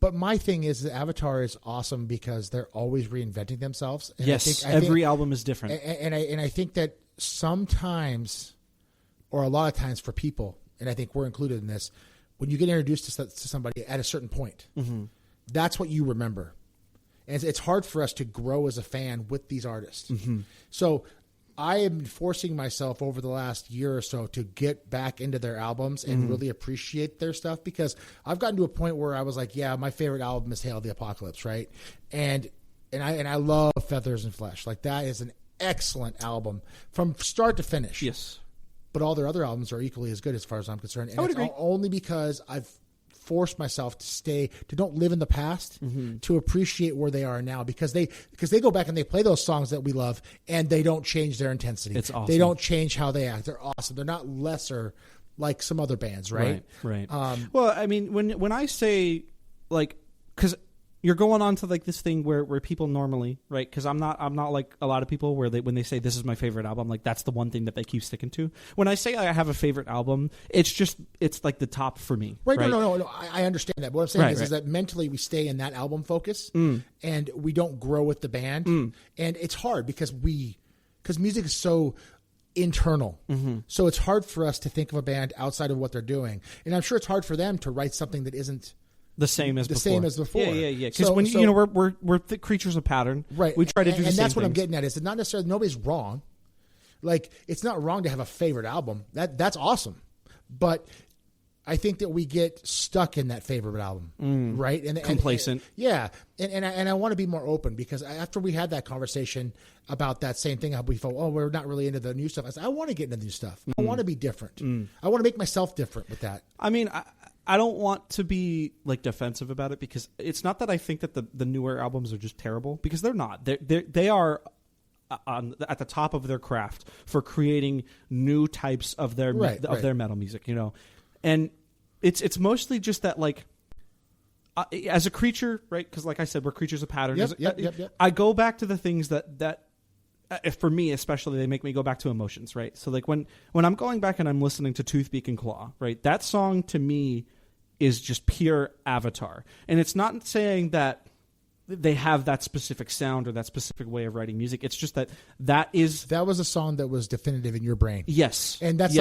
But my thing is that Avatar is awesome because they're always reinventing themselves. And yes, every album is different. And I think that sometimes, or a lot of times for people, and I think we're included in this, when you get introduced to somebody at a certain point, that's what you remember. And it's hard for us to grow as a fan with these artists. So I am forcing myself over the last year or so to get back into their albums and really appreciate their stuff, because I've gotten to a point where I was like, yeah, my favorite album is Hail the Apocalypse, right? And I love Feathers and Flesh. Like, that is an excellent album from start to finish. Yes. But all their other albums are equally as good as far as I'm concerned. And I would agree. Only because I've forced myself to don't live in the past, to appreciate where they are now, because they go back and they play those songs that we love, and they don't change their intensity. It's awesome. They don't change how they act. They're awesome. They're not lesser like some other bands, right? Right. Well, I mean, when I say, like, because you're going on to like this thing where people normally, right? Because I'm not like a lot of people where when they say this is my favorite album, like that's the one thing that they keep sticking to. When I say I have a favorite album, it's like the top for me. Right? No. I understand that. But what I'm saying is that mentally we stay in that album focus, and we don't grow with the band, and it's hard because music is so internal. So it's hard for us to think of a band outside of what they're doing, and I'm sure it's hard for them to write something that isn't the same as before. Yeah. Because we're creatures of pattern, right? We try to do the same and that's what things. I'm getting at. Is it's not necessarily nobody's wrong. Like, it's not wrong to have a favorite album. That's awesome, but I think that we get stuck in that favorite album, right? And complacent. And I want to be more open, because after we had that conversation about that same thing, how we felt, we're not really into the new stuff. I said, I want to get into the new stuff. I want to be different. I want to make myself different with that. I mean, I don't want to be like defensive about it, because it's not that I think that the newer albums are just terrible, because they're not. They are at the top of their craft for creating new types of their their metal music, you know. And it's mostly just that, like, as a creature, right? Because like I said, we're creatures of pattern. Yep. I go back to the things that for me especially, they make me go back to emotions, right? So like when I'm going back and I'm listening to Tooth, Beak, and Claw, right? That song to me is just pure Avatar. And it's not saying that they have that specific sound or that specific way of writing music. It's just that was a song that was definitive in your brain. Yes. And that's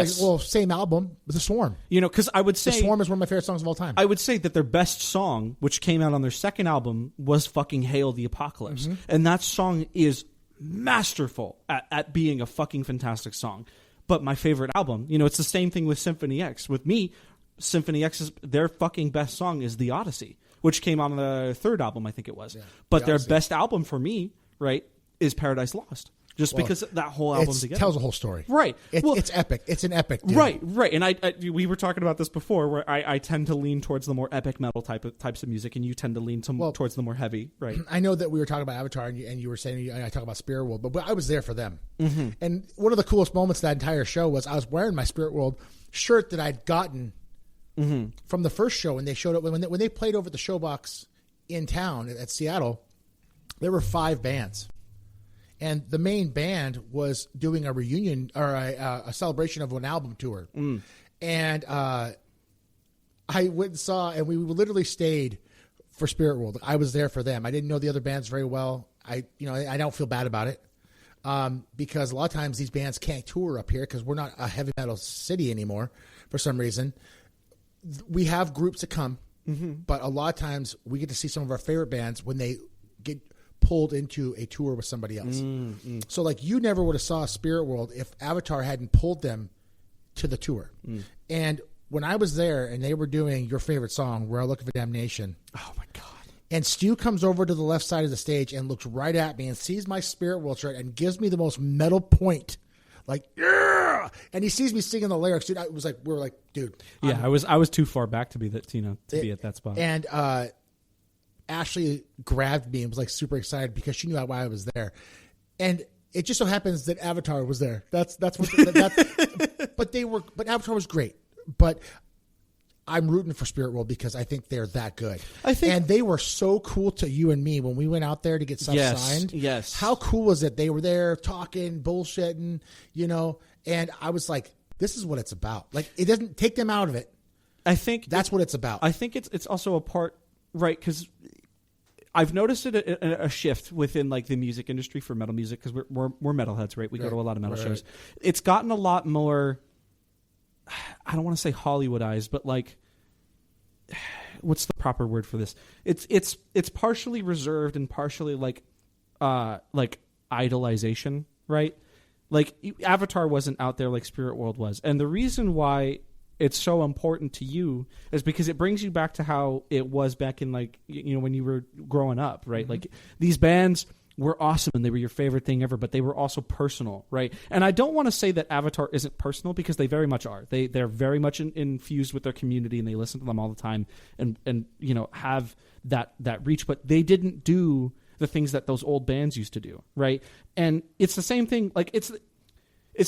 same album, The Swarm. Because I would say... The Swarm is one of my favorite songs of all time. I would say that their best song, which came out on their second album, was fucking Hail the Apocalypse. Mm-hmm. And that song is masterful at being a fucking fantastic song. But my favorite album, it's the same thing with Symphony X. With me, Symphony X's, their fucking best song is The Odyssey, which came on the third album, I think it was. Yeah, but their best album for me, right, is Paradise Lost. Just because that whole album together tells a whole story. Right. It's epic. It's an epic, dude. Right. And we were talking about this before, where I tend to lean towards the more epic metal types of music, and you tend to lean towards the more heavy, right? I know that we were talking about Avatar, and you were saying, I talk about Spirit World, but I was there for them. Mm-hmm. And one of the coolest moments of that entire show was I was wearing my Spirit World shirt that I'd gotten from the first show, and they showed up when they played over at the Showbox in town at Seattle. There were 5 bands. And the main band was doing a reunion or a celebration of an album tour. Mm. And I went and saw, and we literally stayed for Spirit World. I was there for them. I didn't know the other bands very well. I don't feel bad about it because a lot of times these bands can't tour up here because we're not a heavy metal city anymore for some reason. We have groups that come, but a lot of times we get to see some of our favorite bands when they get pulled into a tour with somebody else. So like you never would have saw Spirit World if Avatar hadn't pulled them to the tour. And when I was there and they were doing your favorite song, We're All Looking for Damnation. Oh my God. And Stu comes over to the left side of the stage and looks right at me and sees my Spirit World shirt and gives me the most metal point. Like, yeah! And he sees me singing the lyrics. Dude, we were like, dude. Yeah, I was too far back to be be at that spot. And Ashley grabbed me and was like super excited because she knew why I was there, and it just so happens that Avatar was there. That's what. But Avatar was great. But I'm rooting for Spirit World because I think they're that good. And they were so cool to you and me when we went out there to get stuff signed. Yes. How cool was it? They were there talking, bullshitting, and I was like, this is what it's about. Like, it doesn't take them out of it. I think that's what it's about. I think it's also a part, right? Because I've noticed a shift within like the music industry for metal music because we're metalheads, right? We go to a lot of metal shows. It's gotten a lot more. I don't want to say Hollywoodized, but like, what's the proper word for this? It's partially reserved and partially like idolization, right? Like Avatar wasn't out there like Spirit World was, and the reason why it's so important to you is because it brings you back to how it was back in like, when you were growing up, right? Like these bands were awesome and they were your favorite thing ever, but they were also personal, right? And I don't want to say that Avatar isn't personal because they very much are. They're very much infused with their community and they listen to them all the time and have that reach, but they didn't do the things that those old bands used to do, right? And it's the same thing, like it's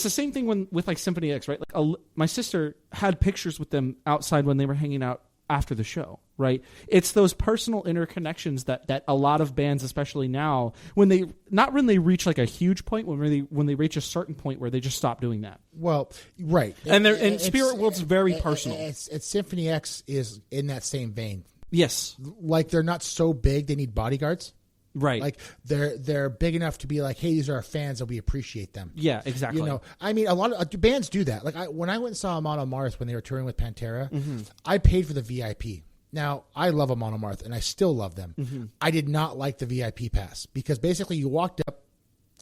the same thing with like Symphony X, right? Like my sister had pictures with them outside when they were hanging out after the show, right? It's those personal interconnections that a lot of bands, especially now, when they reach like a huge point, when they reach a certain point where they just stop doing that. Well, right, and Spirit World's very personal. It's Symphony X is in that same vein. Yes, like they're not so big they need bodyguards. Right. Like they're big enough to be like, hey, these are our fans and we appreciate them. Yeah, exactly. I mean, a lot of bands do that. Like when I went and saw Amon Amarth when they were touring with Pantera, I paid for the VIP. Now, I love Amon Amarth and I still love them. I did not like the VIP pass because basically you walked up,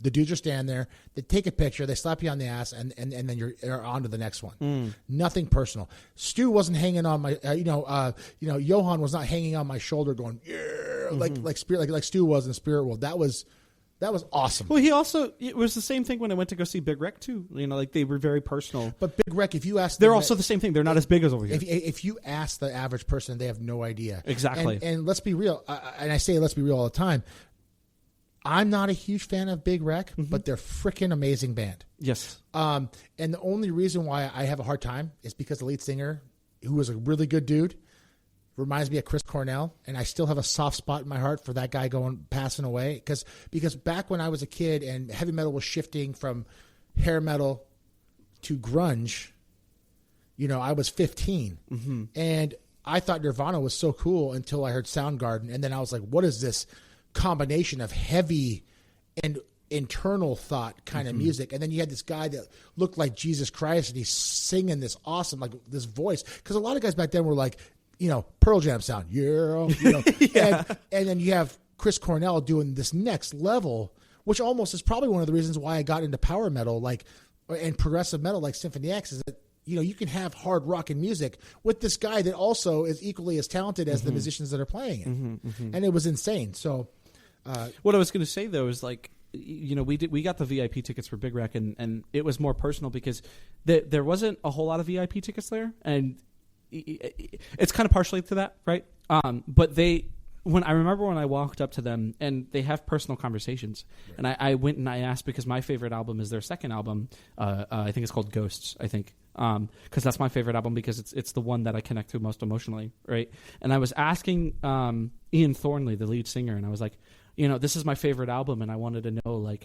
the dudes are standing there, they take a picture, they slap you on the ass, and then you're on to the next one. Nothing personal. Stu wasn't hanging on my, Johan was not hanging on my shoulder going, yeah, like Stu was in Spirit World. That was awesome. Well, it was the same thing when I went to go see Big Wreck too. Like they were very personal. But Big Wreck, if you ask them, they're also the same thing. They're not as big as over here. If you ask the average person, they have no idea. Exactly. And let's be real. And I say let's be real all the time. I'm not a huge fan of Big Wreck, but they're freaking amazing band. Yes. And the only reason why I have a hard time is because the lead singer, who was a really good dude, reminds me of Chris Cornell, and I still have a soft spot in my heart for that guy passing away. Because back when I was a kid and heavy metal was shifting from hair metal to grunge, I was 15, and I thought Nirvana was so cool until I heard Soundgarden, and then I was like, what is this combination of heavy and internal thought kind of music? And then you had this guy that looked like Jesus Christ, and he's singing this awesome, like this voice. Because a lot of guys back then were like, Pearl Jam sound, yeah. And then you have Chris Cornell doing this next level, which almost is probably one of the reasons why I got into power metal, and progressive metal like Symphony X, is that you can have hard rock and music with this guy that also is equally as talented as the musicians that are playing it. And it was insane. So, what I was going to say though is we got the VIP tickets for Big Rec, and it was more personal because there wasn't a whole lot of VIP tickets there, and it's kind of partially to that, right? But I remember when I walked up to them and they have personal conversations, and I went and I asked, because my favorite album is their second album. I think it's called Ghosts. I think. Because that's my favorite album, because it's the one that I connect to most emotionally, right? And I was asking Ian Thornley, the lead singer, and I was like, this is my favorite album, and I wanted to know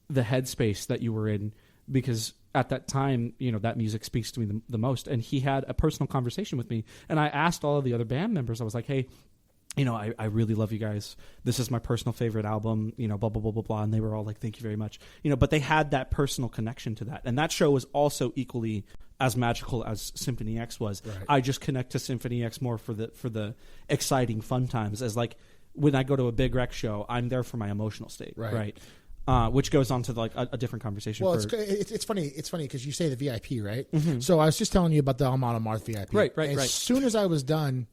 the headspace that you were in, because at that time, that music speaks to me the most. And he had a personal conversation with me, and I asked all of the other band members, I was like, hey, I really love you guys. This is my personal favorite album, blah, blah, blah, blah, blah. And they were all like, thank you very much. But they had that personal connection to that. And that show was also equally as magical as Symphony X was. Right. I just connect to Symphony X more for the exciting fun times, as when I go to a Big Rec show, I'm there for my emotional state. Right. Which goes on to a different conversation. Well, it's funny. It's funny because you say the VIP, right? So I was just telling you about the Almana Marth VIP. Right. As soon as I was done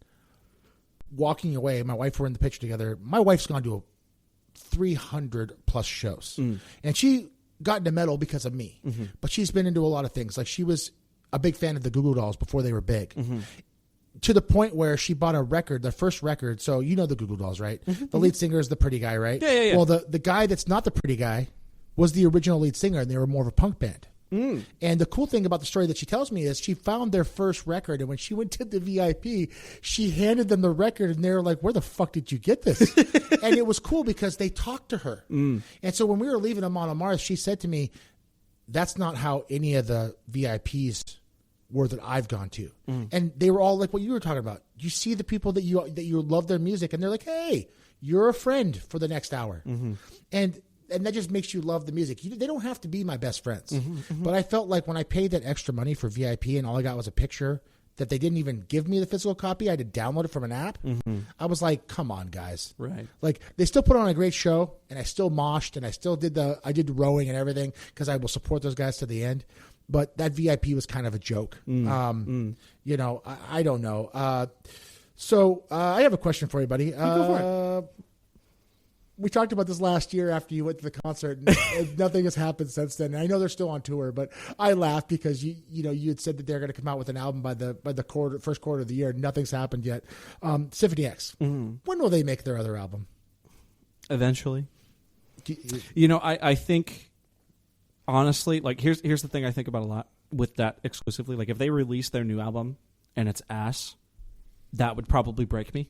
walking away, my wife were in the picture together. My wife's gone to 300 plus shows, and she got into metal because of me. But she's been into a lot of things. Like, she was a big fan of the Goo Goo Dolls before they were big, to the point where she bought a record, their first record. So the Goo Goo Dolls, right? The lead singer is the pretty guy, right? Yeah. Well, the guy that's not the pretty guy was the original lead singer, and they were more of a punk band. And the cool thing about the story that she tells me is she found their first record, and when she went to the VIP, she handed them the record, and they were like, where the fuck did you get this? And it was cool because they talked to her. And so when we were leaving Amon Amarth, she said to me, that's not how any of the VIPs were that I've gone to. And they were all like what you were talking about. You see the people that you love their music, and they're like, hey, you're a friend for the next hour. And that just makes you love the music. They don't have to be my best friends. But I felt like when I paid that extra money for VIP and all I got was a picture that they didn't even give me the physical copy, I had to download it from an app. I was like, come on, guys. Right. Like, they still put on a great show, and I still moshed, and I still did I did rowing and everything, because I will support those guys to the end. But that VIP was kind of a joke. I don't know. So I have a question for you, buddy. Go for it. We talked about this last year after you went to the concert, and nothing has happened since then. And I know they're still on tour, but I laughed because you had said that they're going to come out with an album by the first quarter of the year. Nothing's happened yet. Symphony X. When will they make their other album? Eventually. I think, honestly, here's the thing I think about a lot with that exclusively. Like, if they release their new album and it's ass, that would probably break me.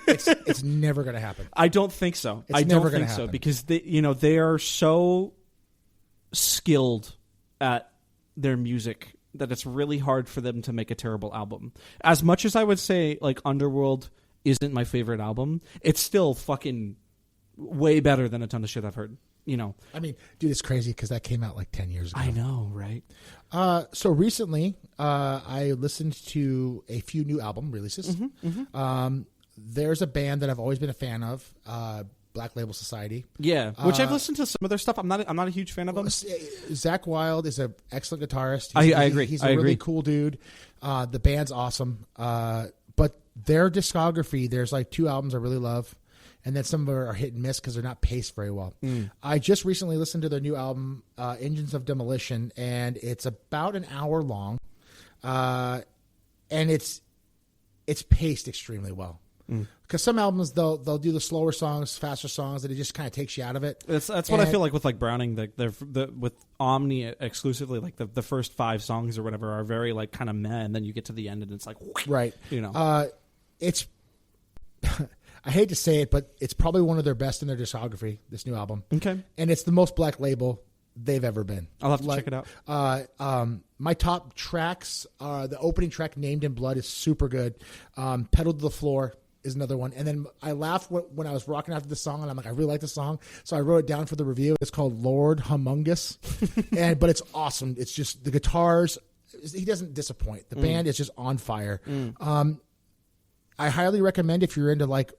It's never going to happen. I don't think so. I don't think so, because they are so skilled at their music that it's really hard for them to make a terrible album. As much as I would say Underworld isn't my favorite album, it's still fucking way better than a ton of shit I've heard. I mean, dude, it's crazy because that came out 10 years ago. I know, right? So recently, I listened to a few new album releases. There's a band that I've always been a fan of, Black Label Society. Yeah, which I've listened to some of their stuff. I'm not a huge fan of them. Zach Wilde is an excellent guitarist. I agree. He's a really cool dude. The band's awesome. But their discography, there's 2 albums I really love. And then some of them are hit and miss because they're not paced very well. I just recently listened to their new album, Engines of Demolition, and it's about an hour long. And it's paced extremely well. Because some albums, they'll do the slower songs, faster songs, and it just kind of takes you out of it. That's what I feel like with Browning. With Omni exclusively, the first 5 songs or whatever are very kind of meh, and then you get to the end and it's like, right. It's I hate to say it, but it's probably one of their best in their discography, this new album. Okay. And it's the most Black Label they've ever been. I'll have to check it out. My top tracks, the opening track, Named in Blood, is super good. Pedal to the Floor is another one. And then I laughed when I was rocking after the song, and I'm like, I really like the song. So I wrote it down for the review. It's called Lord Humongous. But it's awesome. It's just the guitars. He doesn't disappoint. The band is just on fire. I highly recommend if you're into like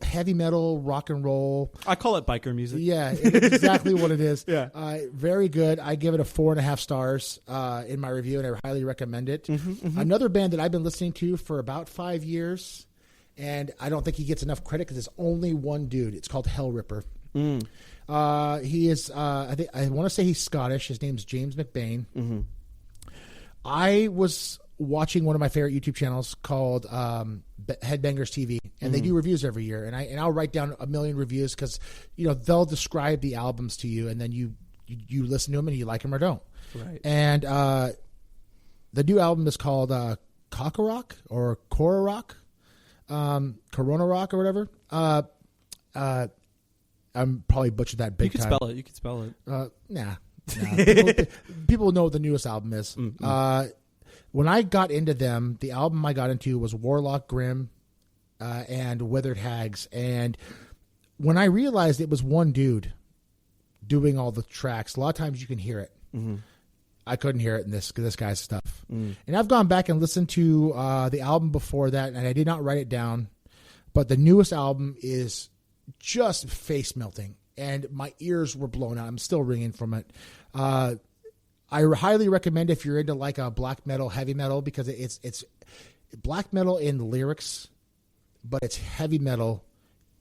heavy metal, rock and roll. I call it biker music. Yeah, it's exactly what it is. Yeah. Very good. I give it a 4.5 stars in my review, and I highly recommend it. Another band that I've been listening to for about 5 years, and I don't think he gets enough credit because it's only one dude. It's called Hell Ripper. He is, I want to say he's Scottish. His name's James McBain. I was watching one of my favorite YouTube channels called Headbangers TV, and they do reviews every year. And I'll write down a million reviews because they'll describe the albums to you, and then you listen to them and you like them or don't. Right. And the new album is called Cockorock or Corock, Corona Rock or whatever. I'm probably butchered that big time. You could spell it. Nah. People know what the newest album is. When I got into them, the album I got into was Warlock Grim and Withered Hags. And when I realized it was one dude doing all the tracks, a lot of times you can hear it. I couldn't hear it in this guy's stuff. And I've gone back and listened to the album before that, and I did not write it down. But the newest album is just face melting, and my ears were blown out. I'm still ringing from it. I highly recommend if you're into like a black metal, heavy metal, because it's black metal in lyrics, but it's heavy metal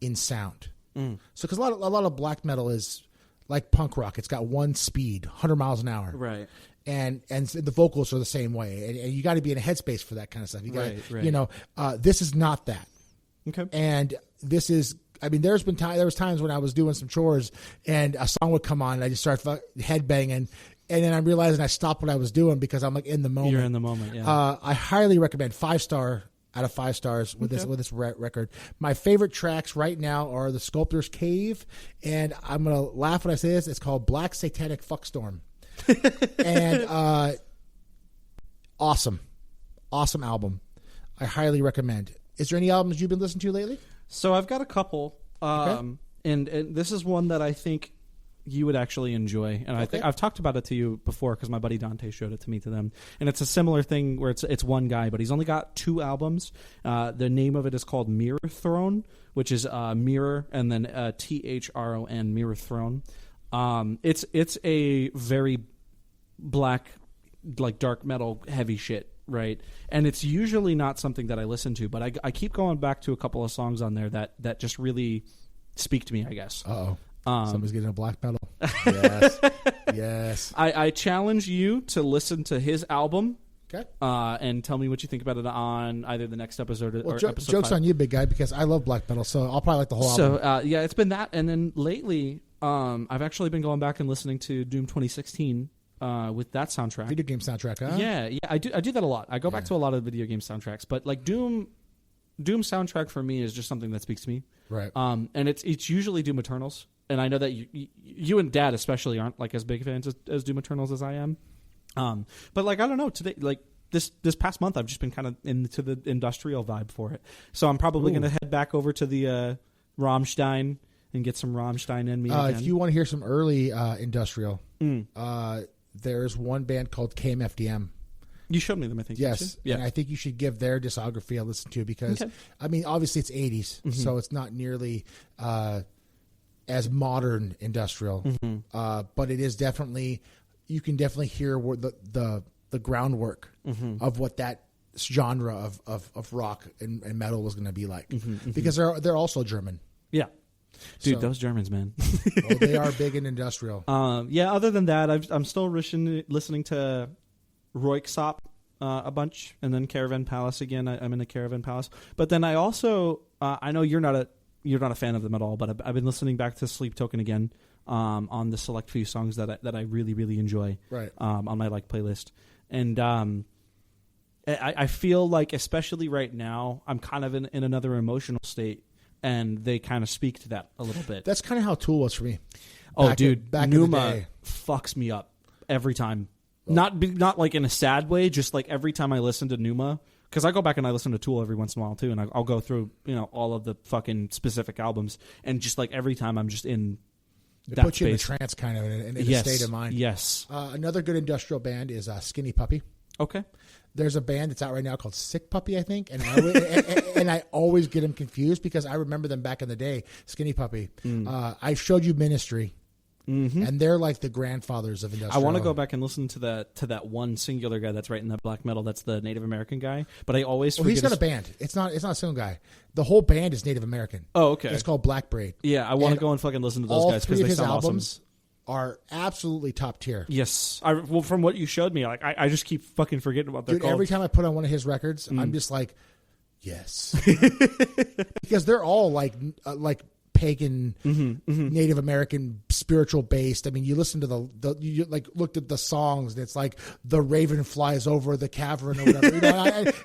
in sound. So because a lot of black metal is like punk rock. It's got one speed, 100 miles an hour. Right. And the vocals are the same way. And you got to be in a headspace for that kind of stuff. You got right. This is not that. Okay. And this is, I mean, there was times when I was doing some chores and a song would come on and I just start headbanging. And then I'm realizing I stopped what I was doing because I'm like in the moment. You're in the moment, yeah. I highly recommend 5-star out of 5 stars with this record. My favorite tracks right now are The Sculptor's Cave, and I'm gonna laugh when I say this. It's called Black Satanic Fuckstorm, and awesome album. I highly recommend. Is there any albums you've been listening to lately? So I've got a couple, and this is one that I think you would actually enjoy, and I think I've talked about it to you before because my buddy Dante showed it to me to them, and it's a similar thing where it's one guy, but he's only got 2 albums. The name of it is called Mirror Throne, which is mirror and then THRON, Mirror Throne. It's a very black, like dark metal, heavy shit, right? And it's usually not something that I listen to, but I keep going back to a couple of songs on there that just really speak to me, I guess. Somebody's getting a black metal. Yes. I challenge you to listen to his album. Okay. And tell me what you think about it on either the next episode or episode joke's 5. on you, big guy, because I love black metal, so I'll probably like the whole album. So it's been that, and then lately, I've actually been going back and listening to Doom 2016 with that soundtrack. Video game soundtrack, huh? Yeah, I do that a lot. I go back to a lot of video game soundtracks, but like Doom soundtrack for me is just something that speaks to me. Right. And it's usually Doom Eternals. And I know that you and Dad especially aren't like as big fans as Doom Eternals as I am. But like I don't know, today like this past month I've just been kind of into the industrial vibe for it. So I'm probably going to head back over to the Rammstein and get some Rammstein in me again. If you want to hear some early industrial, there's one band called KMFDM. You showed me them, I think. Yes, yeah. And I think you should give their discography a listen to because I mean, obviously it's 80s, so it's not nearly as modern industrial, but it is definitely, you can definitely hear where the groundwork of what that genre of rock and metal was going to be like, because they're also German. Yeah, dude, those Germans, man. Well, they are big in industrial. Other than that, I'm still listening to Royksop a bunch, and then Caravan Palace again. I'm in the Caravan Palace, but then I also I know you're not a fan of them at all, but I've been listening back to Sleep Token again on the select few songs that I really, really enjoy right. On my like playlist. And I feel like, especially right now, I'm kind of in another emotional state, and they kind of speak to that a little bit. That's kind of how Tool was for me. Back Numa fucks me up every time. Not like in a sad way, just like every time I listen to Numa, because I go back and I listen to Tool every once in a while too, and I'll go through all of the fucking specific albums, and just like every time I'm just in that puts you in a trance kind of in a state of mind. Yes. Another good industrial band is Skinny Puppy. Okay. There's a band that's out right now called Sick Puppy, I think, and I always get them confused because I remember them back in the day. Skinny Puppy. I showed you Ministry. Mm-hmm. And they're like the grandfathers of industrial. I want to go back and listen to that one singular guy that's writing that black metal. That's the Native American guy. But I always forget. He's got a band. It's not a single guy. The whole band is Native American. Oh, okay. It's called Black Braid. Yeah, I want to go and fucking listen to those guys because they sound awesome. All 3 of his albums are absolutely top tier. Yes. Well, from what you showed me, like I just keep fucking forgetting what they're called. Every time I put on one of his records, I'm just like, yes, because they're all like pagan, Native American, spiritual based. I mean, you listen to you like looked at the songs, and it's like the raven flies over the cavern or whatever.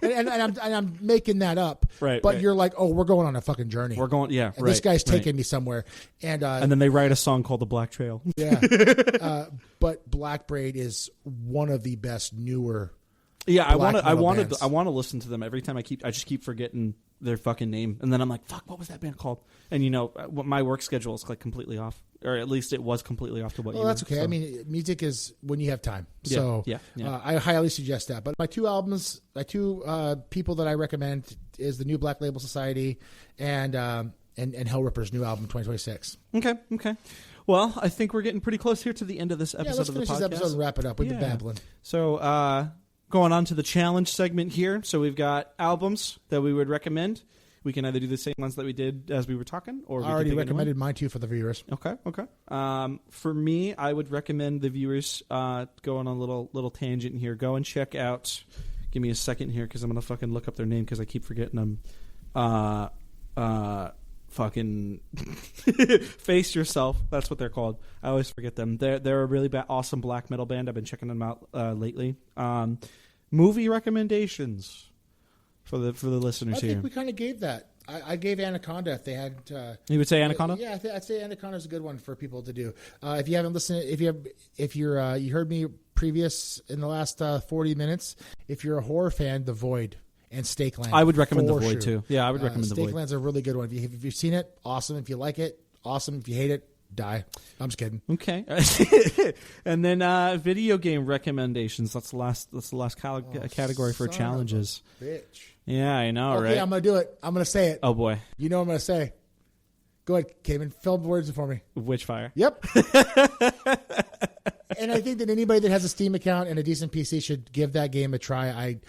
And I'm making that up, right? But you're like, oh, we're going on a fucking journey. We're going, yeah. And this guy's taking me somewhere, and then they write a song called "The Black Trail." Yeah, but Black Braid is one of the best newer. Yeah, I want to listen to them every time. I just keep forgetting their fucking name, and then I'm like, fuck, what was that band called? And my work schedule is like completely off, or at least it was completely off to what. Well, that's okay. So. I mean, music is when you have time. Yeah, so yeah. I highly suggest that. But my 2 albums, my 2 people that I recommend is the new Black Label Society and Hellripper's new album 2026. Okay. Well, I think we're getting pretty close here to the end of this episode of the podcast. Let's finish this episode and wrap it up with the babbling. So, going on to the challenge segment here. So we've got albums that we would recommend. We can either do the same ones that we did as we were talking, or I already recommended mine too for the viewers. Okay. For me, I would recommend the viewers go on a little tangent here. Go and check out. Give me a second here because I'm gonna fucking look up their name because I keep forgetting them. Fucking Face Yourself. That's what they're called. I always forget them. They're a really awesome black metal band. I've been checking them out lately. Movie recommendations for the listeners here. I think we kind of gave that. I gave Anaconda. If they had, you would say Anaconda. Yeah, I'd say Anaconda is a good one for people to do. If you haven't listened, if you heard me previous in the last 40 minutes, if you're a horror fan, The Void. And Stakeland. I would recommend The Void too. Yeah, I would recommend The Void. Stakeland's a really good one. If you've seen it, awesome. If you like it, awesome. If you hate it, die. I'm just kidding. Okay. And then video game recommendations. That's the last category for challenges. Bitch. Yeah, I know, okay, right? I'm gonna do it. I'm gonna say it. Oh boy. You know what I'm gonna say. Go ahead, Kayman. Fill the words for me. Witchfire. Yep. And I think that anybody that has a Steam account and a decent PC should give that game a try.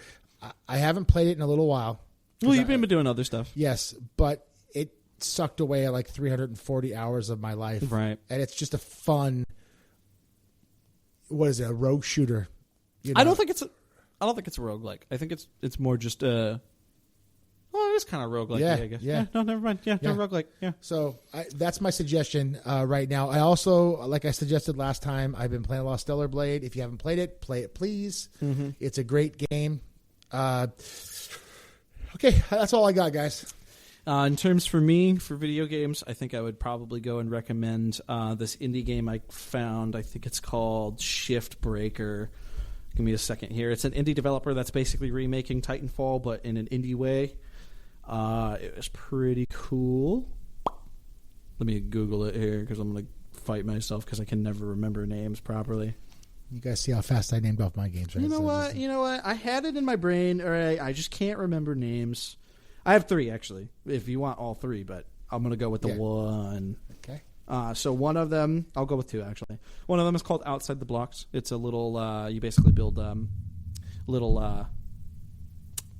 I haven't played it in a little while. Well, you've been doing other stuff. Yes, but it sucked away like 340 hours of my life. Right. And it's just a fun, what is it, a rogue shooter. I don't think it's a roguelike. I think it's more just it is kind of roguelike, I guess. Yeah. No, never mind. Yeah, no roguelike. Yeah. So that's my suggestion right now. I also, like I suggested last time, I've been playing a lot of Stellar Blade. If you haven't played it, play it, please. Mm-hmm. It's a great game. Okay, that's all I got, guys. In terms for me, for video games, I think I would probably go and recommend this indie game I found. I think it's called Shift Breaker. Give me a second here. It's an indie developer that's basically remaking Titanfall, but in an indie way. It was pretty cool. Let me Google it here because I'm going to fight myself because I can never remember names properly. You guys see how fast I named off my games, right? You know what? I had it in my brain, or I just can't remember names. I have 3, actually, if you want all 3, but I'm going to go with the one. Okay. So one of them, I'll go with 2, actually. One of them is called Outside the Blocks. It's a little, you basically build little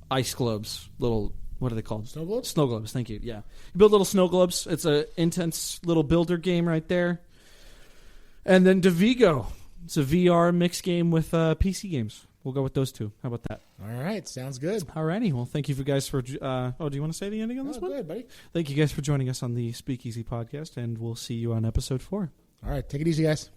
ice globes, little, what are they called? Snow globes? Snow globes, thank you, yeah. You build little snow globes. It's an intense little builder game right there. And then DeVigo. It's a VR mixed game with PC games. We'll go with those 2. How about that? All right. Sounds good. All righty. Well, thank you guys for... do you want to say the ending on this one? Go ahead, buddy. Thank you guys for joining us on the Speakeasy podcast, and we'll see you on episode 4. All right. Take it easy, guys.